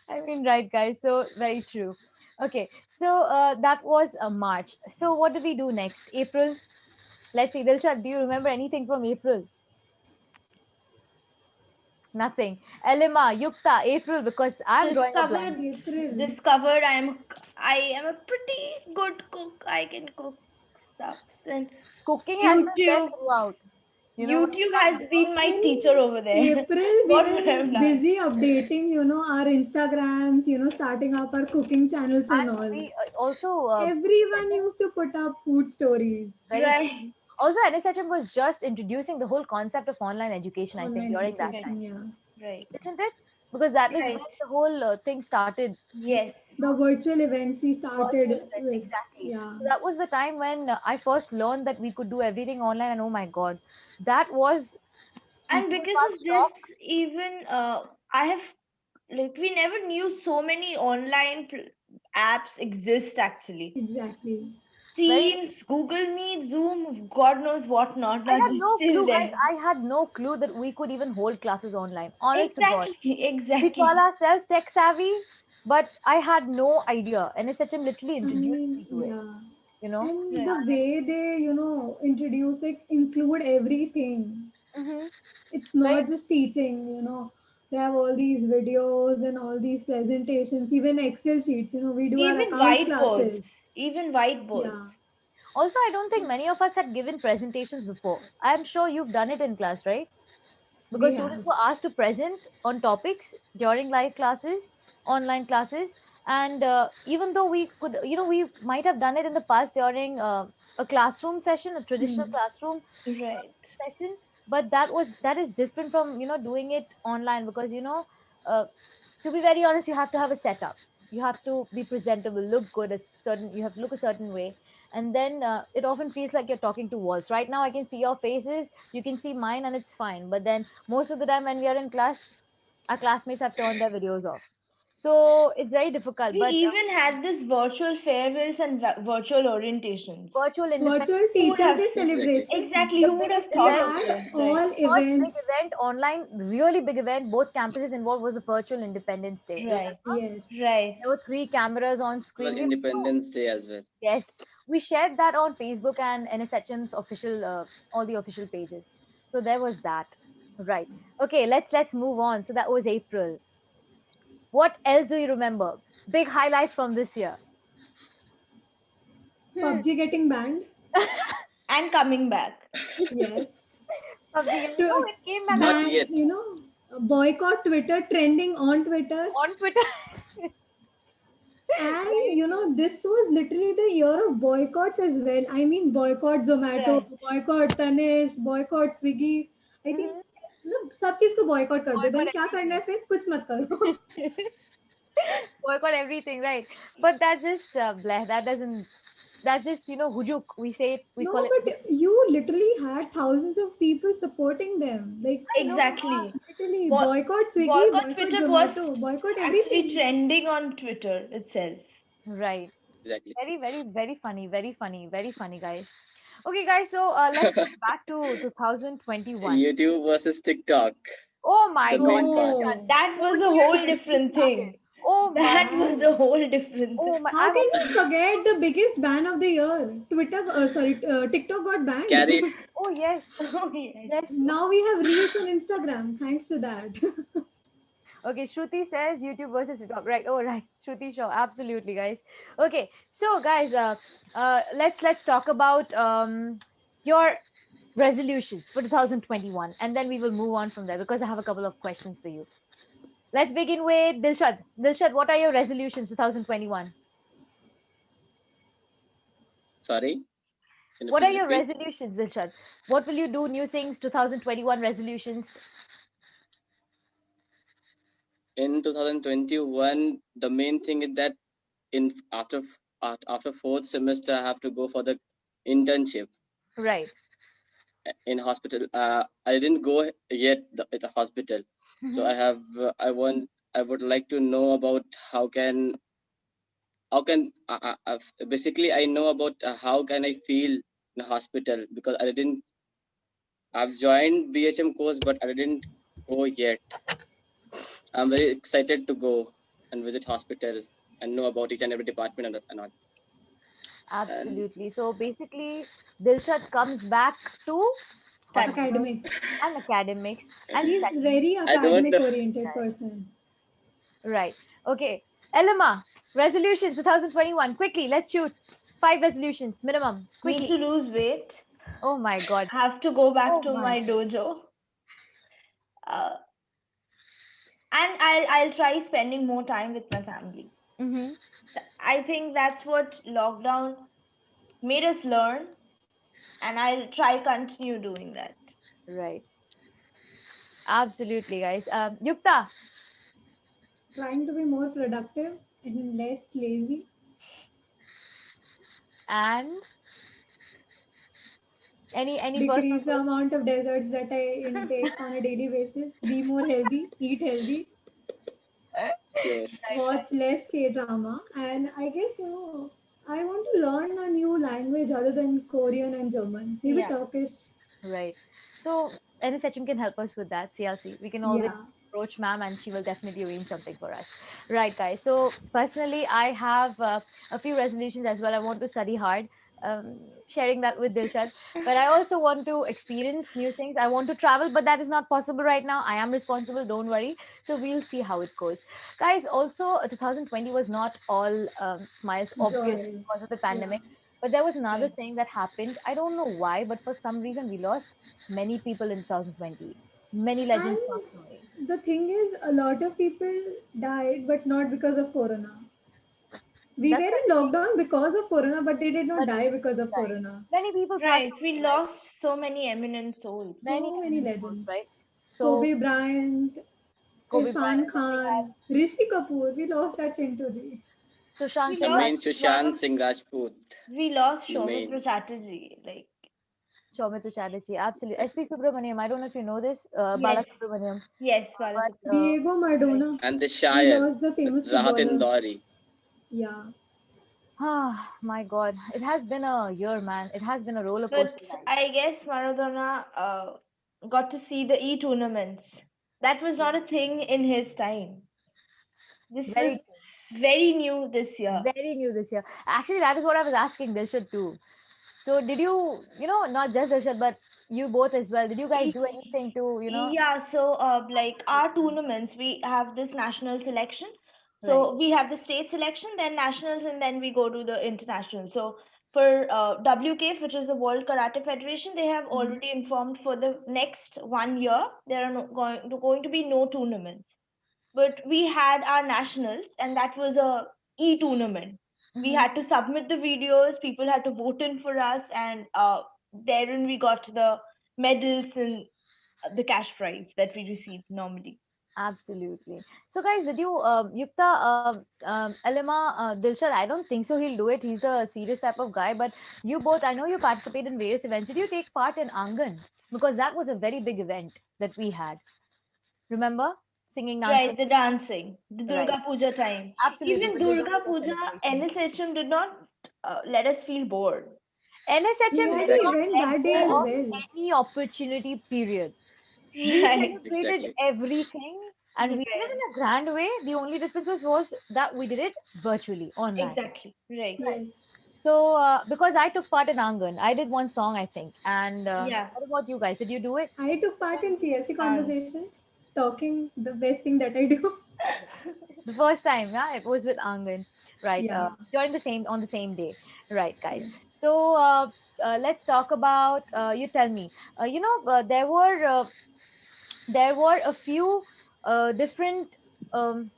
I mean, right, guys. So very true. Okay, so that was March. So what did we do next? April. Let's see, Dilshad, do you remember anything from April? Nothing. Elima, Yukta, April, because I'm drawing a blank. Discovered, April. discovered I am a pretty good cook. I can cook stuffs, and Cooking has been there YouTube throughout. YouTube has been my teacher In over there. April, we What would I have were done? busy updating, our Instagrams, starting up our cooking channels and And all. we also Everyone used to put up food stories, very true. Right. Also, NSHM was just introducing the whole concept of online education, I think, online during that Right. education, time, yeah. Right. isn't it? Because that is when Right. the whole thing started. Yes. The virtual events we Virtual started events, with, exactly. yeah. So that was the time when I first learned that we could do everything online, and oh my god, that was And equal because parts of this, shock. even I have like we never knew so many online apps exist actually. Exactly. Very. Teams, Google Meet, Zoom, God knows what not, I are had no still clue, guys. there. I had no clue that we could even hold classes online. Honest to God. Exactly. We call Exactly. ourselves tech savvy, but I had no idea. NSHM literally I introduced mean, me to it, yeah. you know? And the Right. way they, introduce, like, include everything. Mm-hmm. It's Very not just teaching, They have all these videos and all these presentations, even Excel sheets. We do our Even accounts classes. whiteboards. Even Yeah. whiteboards. Also, I don't think many of us had given presentations before. I'm sure you've done it in class, right? We Because students have. were asked to present on topics during live classes, online classes, and even though we could, we might have done it in the past during a classroom session, a traditional Hmm. classroom Right. session, but that is different from doing it online, because uh, to be very honest, you have to have a setup, you have to be presentable, look good, you have to look a certain way, and then it often feels like you're talking to walls. Right now I can see your faces, you can see mine, and it's fine, but then most of the time when we are in class, our classmates have turned their videos off, so it's very difficult. We But even had this virtual farewells and virtual orientations. virtual independence Virtual Who would Teachers have Day Exactly. celebration. exactly the who would have biggest We thought event, of had this, the right? all first big events. event online, really big event, both campuses involved, was the virtual Independence Day. Right. Remember? Yes. Right. There were three cameras on Well, screen. Independence Day as well. Yes, we shared that on Facebook and NSHM's official, all the official pages. So there was that. Right. Okay, let's move on. So that was April. What else do you remember? Big highlights from this year. Hmm. PUBG getting banned. And coming back. Yes. PUBG. Oh, To it came back Not again ban, yet. boycott Twitter trending on Twitter. on Twitter. And Very true. this was literally the year of boycotts as well. I mean, boycott Zomato, Right. boycott Tanish, boycott Swiggy. I think Mhm. सब चीज को boycott कर दो. Boycott Then क्या करना everything. है फिर? कुछ मत करो. Boycott everything, right? But that's just bleh. That doesn't. That's just hujuk. We say it. We call No, it. but you literally had thousands of people supporting them. Like I know. Exactly. literally Bo- boycott Swiggy, Boycott boycott Twitter was Zomato, boycott actually everything. trending on Twitter itself. Right. Exactly. Very, very, very funny. Very funny. Very funny, guys. Okay, guys. So let's get back to 2021. YouTube versus TikTok, Oh my the God, main part. Dilshan, Oh, That was don't a even whole get me different started. thing. Oh my That God. was man. a whole different Oh thing. my. How can we forget the biggest ban of the year? TikTok got banned. Carried. Oh yes. Oh, yes. Yes. Now we have Reels on Instagram thanks to that. Okay, Shruti says YouTube versus TikTok. Right. Oh, right. Shruti, sure. Absolutely, guys. Okay. So, guys, let's talk about your resolutions for 2021, and then we will move on from there because I have a couple of questions for you. Let's begin with Dilshad. Dilshad, what are your resolutions 2021? Sorry, can you What are please your repeat? resolutions, Dilshad? What will you do? New things 2021 resolutions? In 2021, the main thing is that in after fourth semester, I have to go for the internship Right. in hospital. I didn't go yet at the hospital, so Mhm. I have. I would like to know about how can basically I know about how can I feel in hospital because I didn't. I've joined BHM course, but I didn't go yet. I'm very excited to go and visit hospital and know about each and every department and all. And Absolutely. So basically, Dilshad comes back to Study. hospitals Academics. and academics and He's studying. very I don't academic know. oriented person. Right. Okay. Elima, resolutions 2021. Quickly, let's shoot. 5 resolutions minimum. Need Quickly. to lose weight. Oh my God. Have to go back Oh to my. my dojo. Uh, and I'll try spending more time with my family. Mm-hmm. I think that's what lockdown made us learn, and I'll try continue doing that. Right. Absolutely, guys. Yukta. Trying to be more productive and less lazy. And any personal Decrease the goals? amount of desserts that I intake on a daily basis. Be more healthy. Eat healthy. Sure. Right, Watch right, less K drama. And I guess, I want to learn a new language other than Korean and German. Maybe yeah, Turkish. right. So any session can help us with that, CLC. We can always Yeah. approach ma'am and she will definitely arrange something for us. Right, guys. So personally, I have a few resolutions as well. I want to study hard. Sharing that with Dilshad, but I also want to experience new things. I want to travel, but that is not possible right now. I am responsible, don't worry. So we'll see how it goes, guys. Also, 2020 was not all smiles, obviously, Joy. because of the Yeah. pandemic. But there was another Right. thing that happened. I don't know why, but for some reason we lost many people in 2020. Many legends passed away. And the thing is, a lot of people died, but not because of Corona. We were That's in lockdown because of Corona, but they did not but die because of right. Corona. Many people passed Right. We away, right? lost so many eminent souls. Many So many eminent souls, legends. right? So Kobe Bryant, Kobe Irfan Bryant, then we had Khan, Rishi Kapoor. We lost our Chintu ji. Sushant We The Singh lost main one Rajput, Sushant of Singh Rajput. we lost The Soumitra main. Chatterjee. Like, Soumitra Chatterjee, absolutely. Exactly. SP Subramaniam. I don't know if you know this, Bala yes, Subramaniam, yes, but Diego right. Maradona. And the We Shire, lost the famous Rahat footballer. Indori. Yeah. my God, it has been a year, man. It has been a roller coaster But ride. I guess Maradona got to see the e-tournaments. That was not a thing in his time. This was Very very new this year. very new this year. Actually, that is what I was asking Dilshad too. So, did you, not just Dilshad, but You both as well. Did you guys do Y- anything to, Yeah, so like our tournaments, we have this national selection. right? So we have the state selection, then nationals, and then we go to the international. So for WKF, which is the World Karate Federation, they have Mhm. already informed for the next 1 year there are going to be no tournaments. But we had our nationals, and that was a e-tournament. We Mhm. had to submit the videos, people had to vote in for us, and therein we got the medals and the cash prize that we received normally. Absolutely. So, guys, did you, Yukta, Elima, Dilshad? I don't think so. He'll do it. He's a serious type of guy. But you both, I know you participate in various events. Did you take part in Angan? Because that was a very big event that we had. Remember? Singing, dancing. Right, the dancing, the Right. Durga Puja time. Absolutely. Even With the Durga Durga Puja, celebration. NSHM did not let us feel bored. We NSHM had did an Exactly. not event let that day go as of well. any opportunity, period. We Right, celebrated Exactly. everything and we did it right, in a grand way. The only difference was that we did it virtually, online. exactly, right. Right. Yes. So, because I took part in Angan, I did one song, I think. And Yeah, what about you guys? Did you do it? I took part in CLC um, Conversations, talking the best thing that I do. The first time, yeah, it was with Angan, right? Yeah. During the same on the same day, right, guys? So let's talk about. You tell me. There were a few different. Um,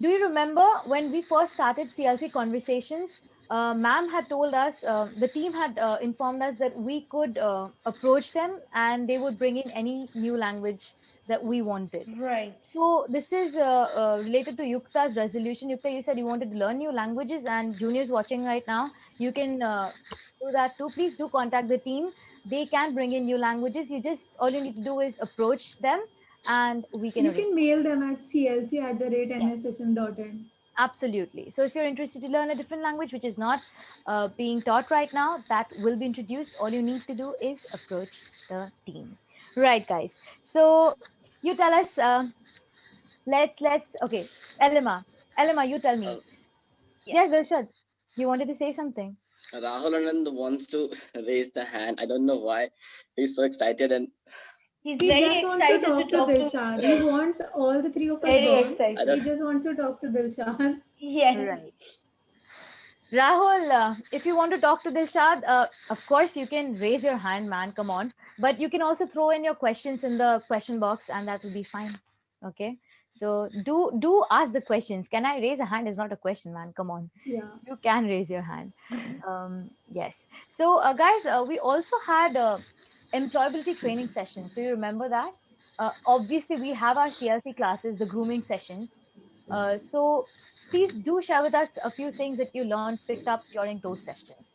Do you remember when we first started CLC Conversations? Ma'am had told us, the team had informed us that we could approach them and they would bring in any new language that we wanted. right. So this is related to Yukta's resolution. Yukta, you said you wanted to learn new languages, and juniors watching right now, you can do that too. Please do contact the team. They can bring in new languages. All you need to do is approach them, and we can You arrange. can mail them at Yes. clc@nshm.in. Absolutely. So if you're interested to learn a different language which is not being taught right now, that will be introduced. All you need to do is approach the team. Right, guys. So you tell us. Let's. Okay, Elima. Elima, you tell Uh, me. Yes. Yes, Dilshad. You wanted to say something. Rahul Anand wants to raise the hand. I don't know why. He's so excited and He's He very just wants to excited to talk to talk to us. Dilshad. He Yes, wants all the three of us very gone. I excited. He don't. just wants to talk to Dilshad. Yes. Right. Rahul, if you want to talk to Dilshad, of course you can raise your hand, man. Come on. But you can also throw in your questions in the question box, and that will be fine. Okay. So do ask the questions. Can I raise a hand? Is not a question, man. Come on. Yeah. You can raise your hand. Yes. So, guys, we also had employability training sessions. Do you remember that? Obviously, we have our CLC classes, the grooming sessions. So, please do share with us a few things that you learned, picked up during those sessions.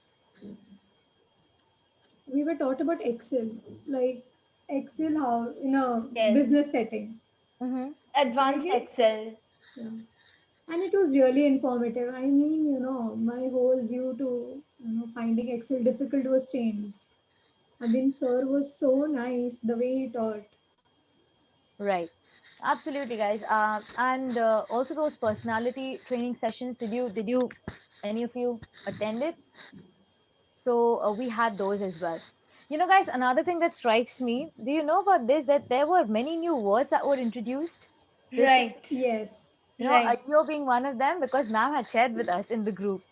We were taught about Excel, like Excel how in a Yes. business setting. Mm-hmm. So I Advanced guess, Excel. yeah. And it was really informative. I mean, my whole view to finding Excel difficult was changed. I mean, sir was so nice the way he taught. Right. Absolutely, guys. And also those personality training sessions. Did you any of you attend it? So we had those as well. Guys, another thing that strikes me, do you know about this, that there were many new words that were introduced this session? Right. Yes, Right. You being one of them, because ma'am had shared with us in the group.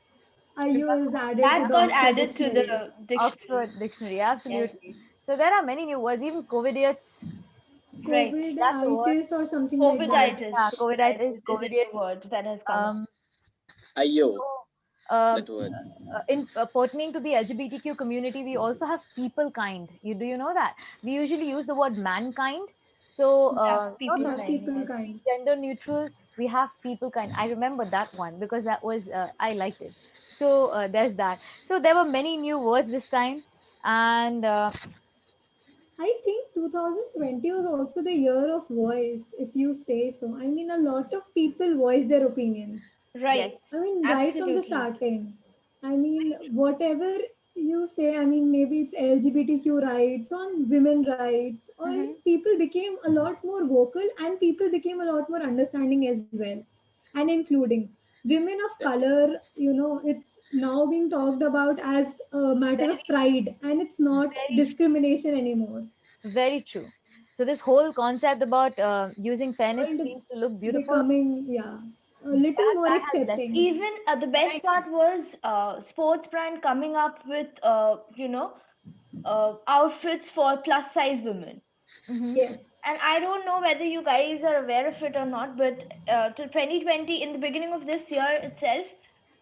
IU Remember is that? added to That the got Oxford added to Dictionary. the dictionary. Oxford Dictionary, Yes. absolutely. So there are many new words, even COVIDiots, Right. that's a word. COVIDitis or something like that. Yeah, COVIDitis. COVIDitis, Is a new COVIDiots. word that has come up. Um, Ayo, so, that word. in pertaining to the LGBTQ community, we also have people kind. Do you know that we usually use the word mankind? So Yeah, We people have kind. people to Yes. be kind. gender neutral, we have people kind. I remember that one because that was I liked it. So there's that. So there were many new words this time, and I think 2020 was also the year of voice, if you say so. I mean, a lot of people voice their opinions. yes, Right. I mean, right from the Absolutely. starting. I mean, whatever you say, I mean, maybe it's LGBTQ rights, on women rights, or hmm people became a lot more vocal and people became a lot more understanding as well and including. women of color, it's now being talked about as a matter of Very, pride, and it's not very discrimination anymore. Very true. So this whole concept about using fairness World cream to look beautiful, becoming, yeah, a little that more has lessened. accepting. Even the Very best true. part was sports brand coming up with outfits for plus size women. Hmm. Yes. And I don't know whether you guys are aware of it or not, but to 2020, in the beginning of this year itself,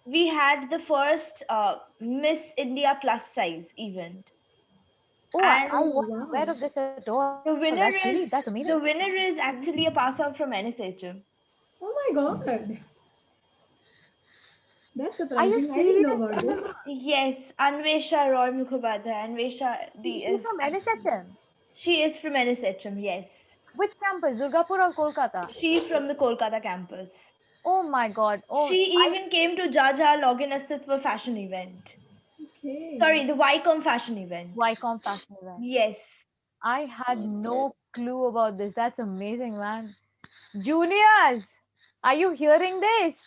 we had the first Miss India plus size event. Oh, I And Oh, wasn't aware wow. of this at all. the That's winner amazing. is the winner is Okay. actually a pass out from NSHM. Oh my God. That's Are you surprising. I didn't know serious, about this. Emma? Yes, Anvesha Roy Mukhopadhyay. Anvesha Is the she is from NSHM? she is from NSHM. Yes, Which campus, Durgapur or Kolkata? she's from the Kolkata campus. Oh my God. Oh, She I even came to Jaja Login Astitva fashion event. Okay. Sorry, the Wycombe fashion event. YCOM fashion event. Yes. I had Great. no clue about this. That's amazing, man. Juniors, are you hearing this?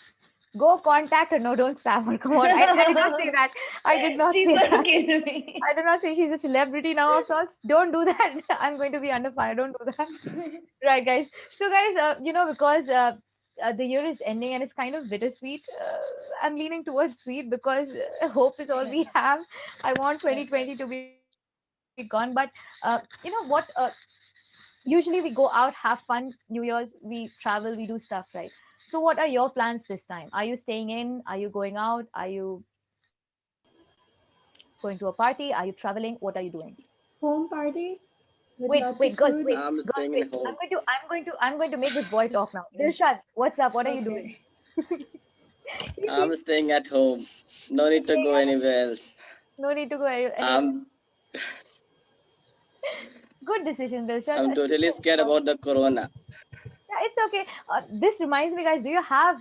Go contact her. No, don't spam her. Come on. I did not say that. I did not She's say going to that. kill me. I did not say she's a celebrity now of sorts. Don't do that. I'm going to be under fire. Don't do that. Right, guys. So, guys, because the year is ending and it's kind of bittersweet, I'm leaning towards sweet because hope is all we have. I want 2020 to be gone. But, what? Usually we go out, have fun. New Year's, we travel, we do stuff, right? So, what are your plans this time? Are you staying in? Are you going out? Are you going to a party? Are you traveling? What are you doing? Home party Wait, with wait, lots of girls, wait, food. I'm girls, staying wait. in home. I'm going to make this boy talk now. Dilshad, what's up? What are you doing? Okay. He I'm seems staying at home. No need to staying go at home. anywhere else. No need to go anywhere. I'm Good decision, Dilshad. I'm totally scared about the corona. Yeah, it's okay. This reminds me, guys. Do you have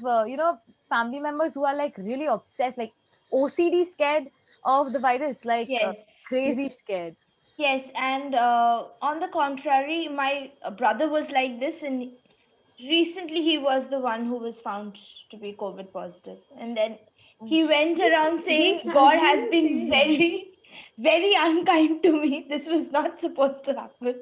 family members who are like really obsessed, like OCD scared of the virus, like Yes. crazy scared? Yes, and on the contrary, my brother was like this, and recently he was the one who was found to be COVID positive. And then Oh, he went This around this saying, has God been has the been same. very, very unkind to me. This was not supposed to happen.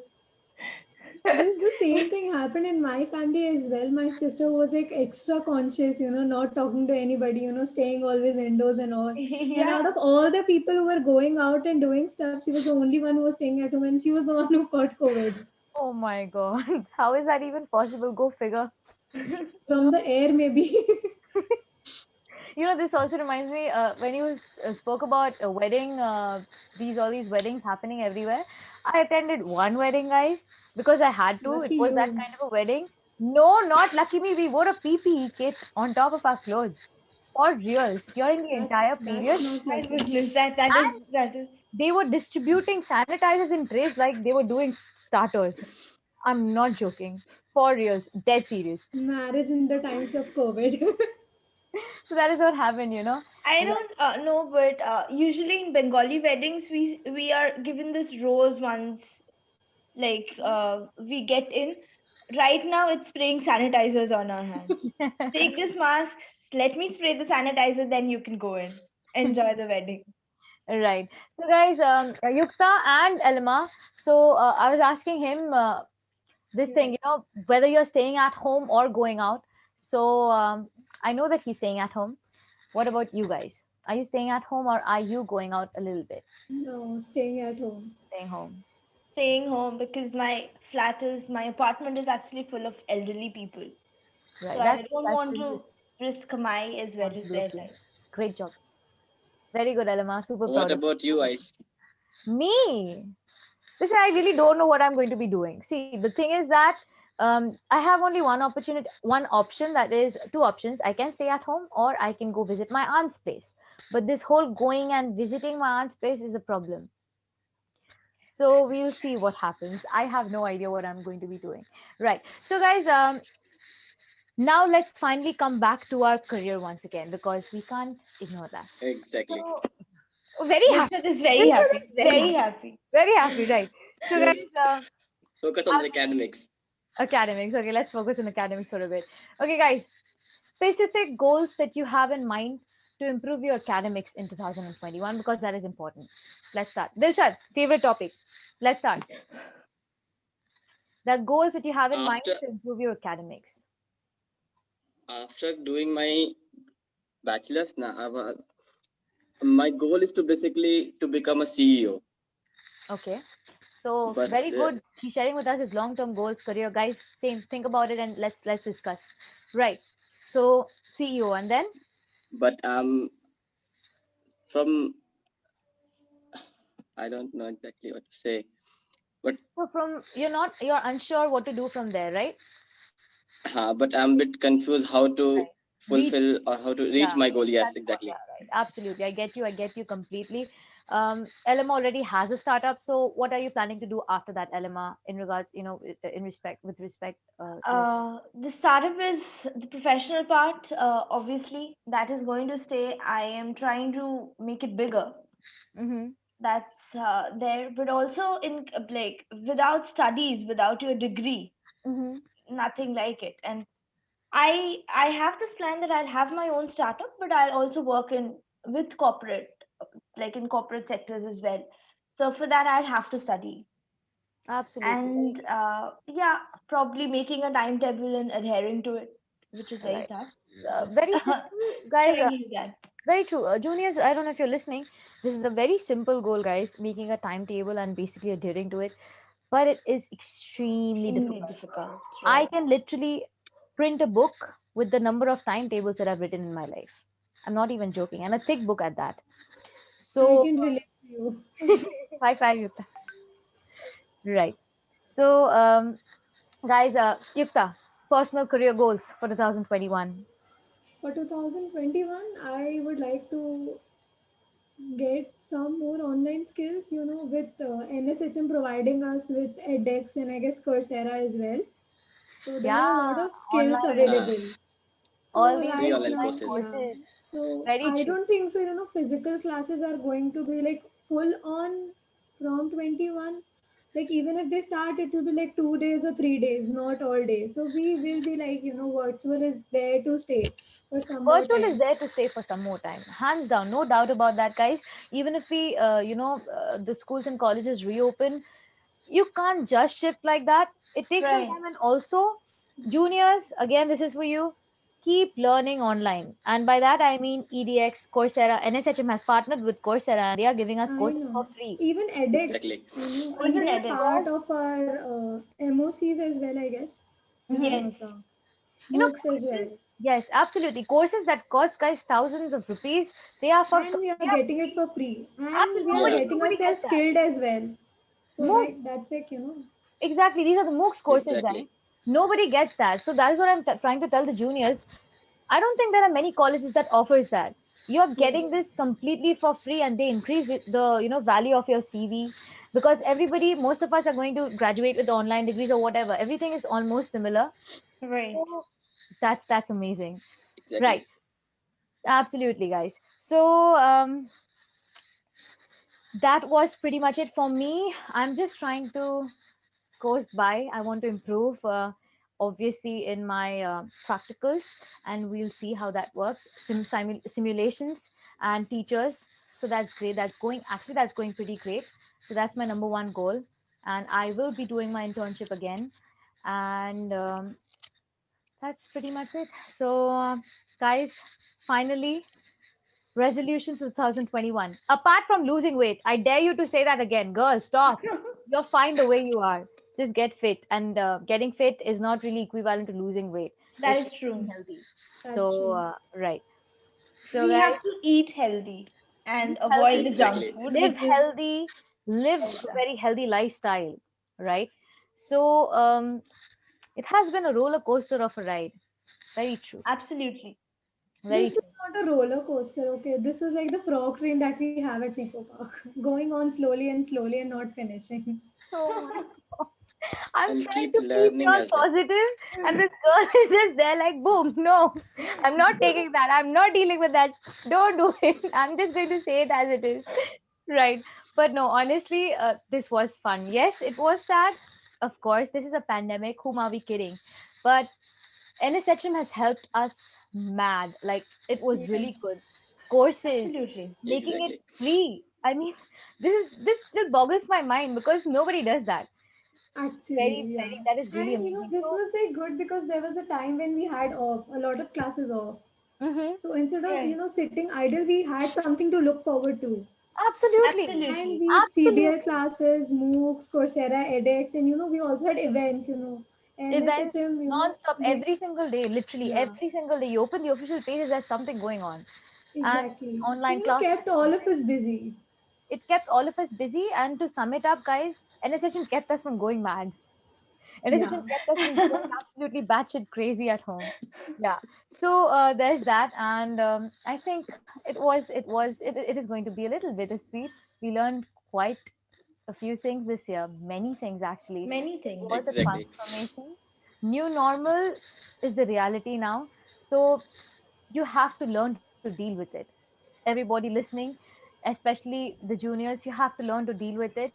This the same thing happened in my family as well. My sister was like extra conscious, not talking to anybody, staying always indoors and all. And Yeah. out of all the people who were going out and doing stuff, she was the only one who was staying at home, and she was the one who caught COVID oh my God. How is that even possible? Go figure. You from know, the air, maybe. this also reminds me when you spoke about a wedding, all these weddings happening everywhere. I attended one wedding, guys, because I had to. It Lucky was that you. kind of a wedding. No, not lucky me. We wore a PPE kit on top of our clothes for reals during the That's entire that's period. not My lucky. goodness, that is. They were distributing sanitizers in trays like they were doing starters. I'm not joking. For reals, dead serious. Marriage in the times of COVID. So that is what happened. I Right. don't know, but usually in Bengali weddings, we are given this rose once, like we get in. Right now, it's spraying sanitizers on our hand. Take this mask, let me spray the sanitizer, then you can go in. Enjoy the wedding. Right. So, guys, Yukta and Elma. So, I was asking him this thing, Yes. whether you're staying at home or going out. So, I know that he's staying at home. What about you guys? Are you staying at home or are you going out a little bit? No, staying at home. Staying home. Staying home because my apartment is actually full of elderly people. So Right. I That's don't that's want really to risk my as well as their responsibility. life. Great job. Very good, Elma. Super What proud of about you, Aish? me. Listen, I really don't know what I'm going to be doing. See, the thing is that I have only one option, that is two options. I can stay at home or I can go visit my aunt's place. But this whole going and visiting my aunt's place is a problem. So we'll see what happens. I have no idea what I'm going to be doing. Right. So, guys, now let's finally come back to our career once again because we can't ignore that. Exactly. So, very happy. Dilshad is very This one happy. is very Very happy. happy. Very happy, right? So, guys, Just focus on the academics. academics. Okay, let's focus on academics for a bit. Okay, guys, specific goals that you have in mind to improve your academics in 2021, because that is important. Let's start. Dilshad, favorite topic. Let's start. The goals that you have in mind After to improve your academics. after doing my bachelor's, my goal is to basically to become a CEO. Okay. So But very good. He's sharing with us his long-term goals, career, guys. Same. Think about it and let's discuss. Right. So CEO, and then but from I don't know exactly what to say. But so from you're unsure what to do from there, right? but I'm a bit confused how to Right. Reach. fulfill or how to reach Yeah. my goal. Yes, That's what. exactly. Yeah. Right. Absolutely. I get you. I get you completely. LMA already has a startup. So what are you planning to do after that, LMA, in regards, in respect with respect to your. The startup is the professional part. Obviously, that is going to stay. I am trying to make it bigger. Mm-hmm. That's there, but also in like without studies, without your degree, Mm-hmm. nothing like it. And I have this plan that I'll have my own startup, but I'll also work in with corporate, like in corporate sectors as well. So for that, I'll have to study. Absolutely. And yeah, probably making a timetable and adhering to it, which is very Right. tough, but Very simple, guys. trying to do that. Very true. Juniors, I don't know if you're listening. This is a very simple goal, guys, making a timetable and basically adhering to it. But it is extremely Extremely difficult. difficult, I right? can literally print a book with the number of timetables that I've written in my life. I'm not even joking, and a thick book at that. I So, can relate to you. high five, Yukta. Right. So, guys, Yukta, personal career goals for 2021. For 2021, I would like to get some more online skills, with NSHM providing us with edX and I guess Coursera as well. So there Yeah, are a lot of skills online, available. all So these Free right online now, online courses. yeah. courses. So Very I true. don't think so. Physical classes are going to be like full on from 21. Like even if they start, it will be like 2 days or 3 days, not all days. So we will be like, virtual is there to stay for some more Virtual is time. there to stay for some more time, hands down, no doubt about that, guys. Even if we the schools and colleges reopen, you can't just shift like that. It takes some Right. time. And also, juniors, again, this is for you. Keep learning online, and by that I mean edx, Coursera. NSHM has partnered with Coursera and they are giving us I courses for know. free. Even edX, Exactly. and Even they are edX. part of our MOCs as well, I guess, Mhm. like Yes. MOOCs as Courses, well. yes, absolutely. Courses that cost, guys, thousands of rupees, they are for And we are they are getting it free. for free. And we Absolutely, are Yeah. getting nobody gets ourselves that. skilled as well. So, right, MOOCs. that's like, Exactly. These are the MOOCs courses, guys. Exactly. Nobody gets that. So that is what I'm trying to tell the juniors. I don't think there are many colleges that offers that. You're yes. getting this completely for free, and they increase the value of your CV, because everybody, most of us are going to graduate with online degrees or whatever. Everything is almost similar. Right. So that's amazing. Right. Exactly. Absolutely, guys. So that was pretty much it for me. I'm just trying to course by. I want to improve, obviously, in my practicals, and we'll see how that works. Simulations and teachers. So that's great. That's going pretty great. So that's my number one goal, and I will be doing my internship again, and that's pretty much it. So, guys, finally, resolutions 2021. Apart from losing weight, I dare you to say that again. Girl, stop. You're fine the way you are. Just get fit. And getting fit is not really equivalent to losing weight. That It's is being true. healthy. That's So, true. right. So, We guys, have to eat healthy eat and avoid healthy, the junk Exactly. food, live which is healthy, live very a tough. very healthy lifestyle. Right. So, it has been a roller coaster of a ride. Very true. Absolutely. Very This is true. not a roller coaster, okay? This is like the frog train that we have at Nico Park, going on slowly and not finishing. Oh my God. I'm And trying keep to keep you learning all as well. positive, and this girl is just there like, boom, no, I'm not taking that. I'm not dealing with that. Don't do it. I'm just going to say it as it is. Right. But no, honestly, this was fun. Yes, it was sad. Of course, this is a pandemic. Whom are we kidding? But NSHM has helped us mad. Like it was really Yes, good. Courses, Absolutely. making it Exactly. free. I mean, this still boggles my mind because nobody does that. actually, Very, yeah. very, that is really And amazing. this So, was like good because there was a time when we had off, a lot of classes off. hmm, So instead of, Right. sitting idle, we had something to look forward to. absolutely, And Absolutely. we had CBL absolutely. classes, MOOCs, Coursera, edX, and we also had events, Events NSHM, non-stop we, every single day, literally yeah, every single day. You open the official pages, there's something going on. And exactly. So, online classes. kept all of us busy. It kept all of us busy. And to sum it up, guys, NSHM kept us from going mad. NSHM Yeah. kept us from going absolutely batshit crazy at home. Yeah. So there's that, and I think it is going to be a little bittersweet. We learned quite a few things this year, many things actually. Many It things. was a Exactly. transformation. New normal is the reality now. So you have to learn to deal with it. Everybody listening, especially the juniors, you have to learn to deal with it.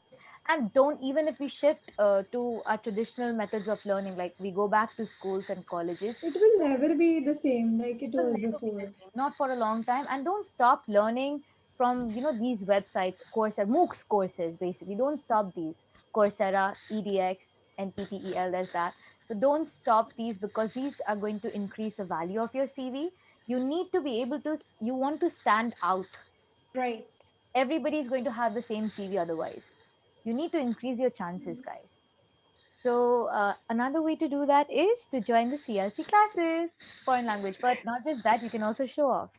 And don't, even if we shift to our traditional methods of learning, like we go back to schools and colleges, It will never be the same like it will was never be the before. same, not for a long time. And don't stop learning from these websites, Coursera, MOOCs courses. Basically, don't stop these. Coursera, EDX, NPTEL, there's that. So don't stop these, because these are going to increase the value of your CV. You need to be able to, you want to stand out. Right. Everybody is going to have the same CV otherwise. You need to increase your chances, guys. So another way to do that is to join the CLC classes, foreign language. But not just that, you can also show off.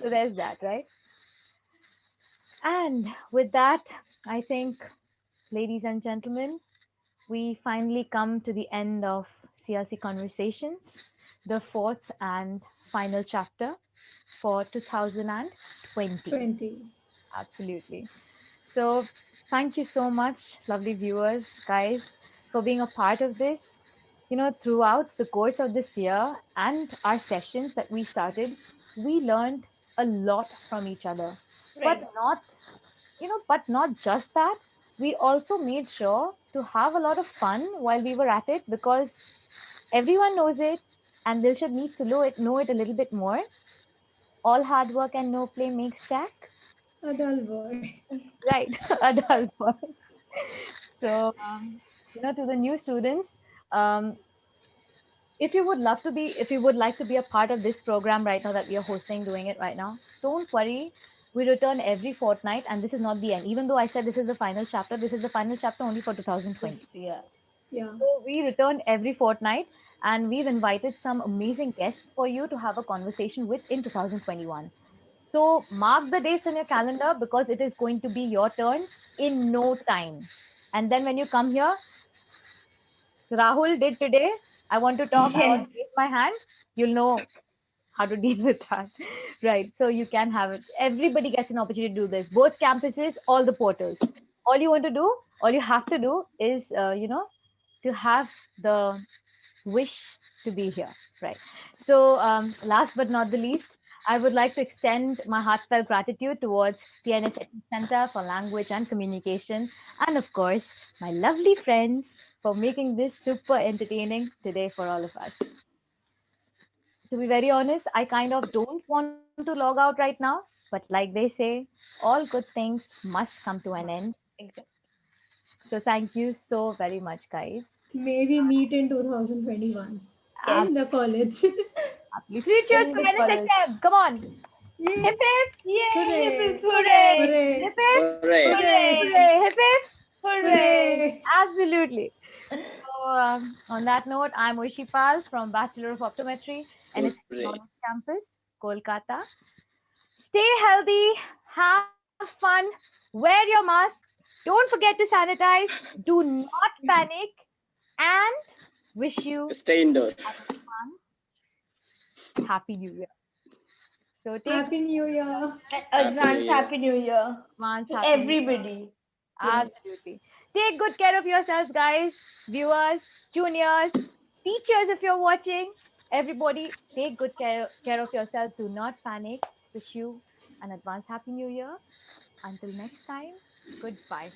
So there's that, right? And with that, I think, ladies and gentlemen, we finally come to the end of CLC Conversations, the fourth and final chapter for 2020. 20. Absolutely. So, thank you so much, lovely viewers, guys, for being a part of this. Throughout the course of this year and our sessions that we started, we learned a lot from each other. But Right. not just that, we also made sure to have a lot of fun while we were at it, because everyone knows it and Dilshad needs to know it a little bit more. All hard work and no play makes Jack. A dull boy. Right, adult boy. So, to the new students, um, if you would like to be a part of this program right now that we are hosting, doing it right now, don't worry. We return every fortnight, and this is not the end. Even though I said this is the final chapter, this is the final chapter only for This, 2020. yeah. Yeah. So we return every fortnight, and we've invited some amazing guests for you to have a conversation with in 2021. So mark the dates on your calendar, because it is going to be your turn in no time. And then when you come here, Rahul did today. I want to talk. I want Yes. to raise my hand. You'll know how to deal with that. Right. So you can have it. Everybody gets an opportunity to do this. Both campuses, all the portals. All you want to do, all you have to do is, to have the wish to be here. Right. So, last but not the least, I would like to extend my heartfelt gratitude towards the NSHM Center for Language and Communication, and of course, my lovely friends for making this super entertaining today for all of us. To be very honest, I kind of don't want to log out right now, but like they say, all good things must come to an end. Exactly. So thank you so very much, guys. May we meet in 2021 Yes. in the college. Absolutely. Three cheers In for the college. NSHM. Come on. Hip Yay! hip. Yay! Hip hip Hooray! hooray! Hooray. Hooray! Hip hip. Hooray. Hooray! Hooray! Hooray. Hip hip. Hooray! Hooray! Absolutely. So, on that note, I'm Urshi Pal from Bachelor of Optometry, NSHM Hooray. Knowledge Campus, Kolkata. Stay healthy, have fun, wear your masks, don't forget to sanitize, do not panic, and wish you Stay indoors. fun, happy new year. So take Happy New Year! Happy New Advance Year. Happy New Year advance to happy new year. everybody. Yes. Absolutely. Take good care of yourselves, guys, viewers, juniors, teachers if you're watching. Everybody, take good care of yourself. Do not panic. Wish you an advance happy new year. Until next time, goodbye.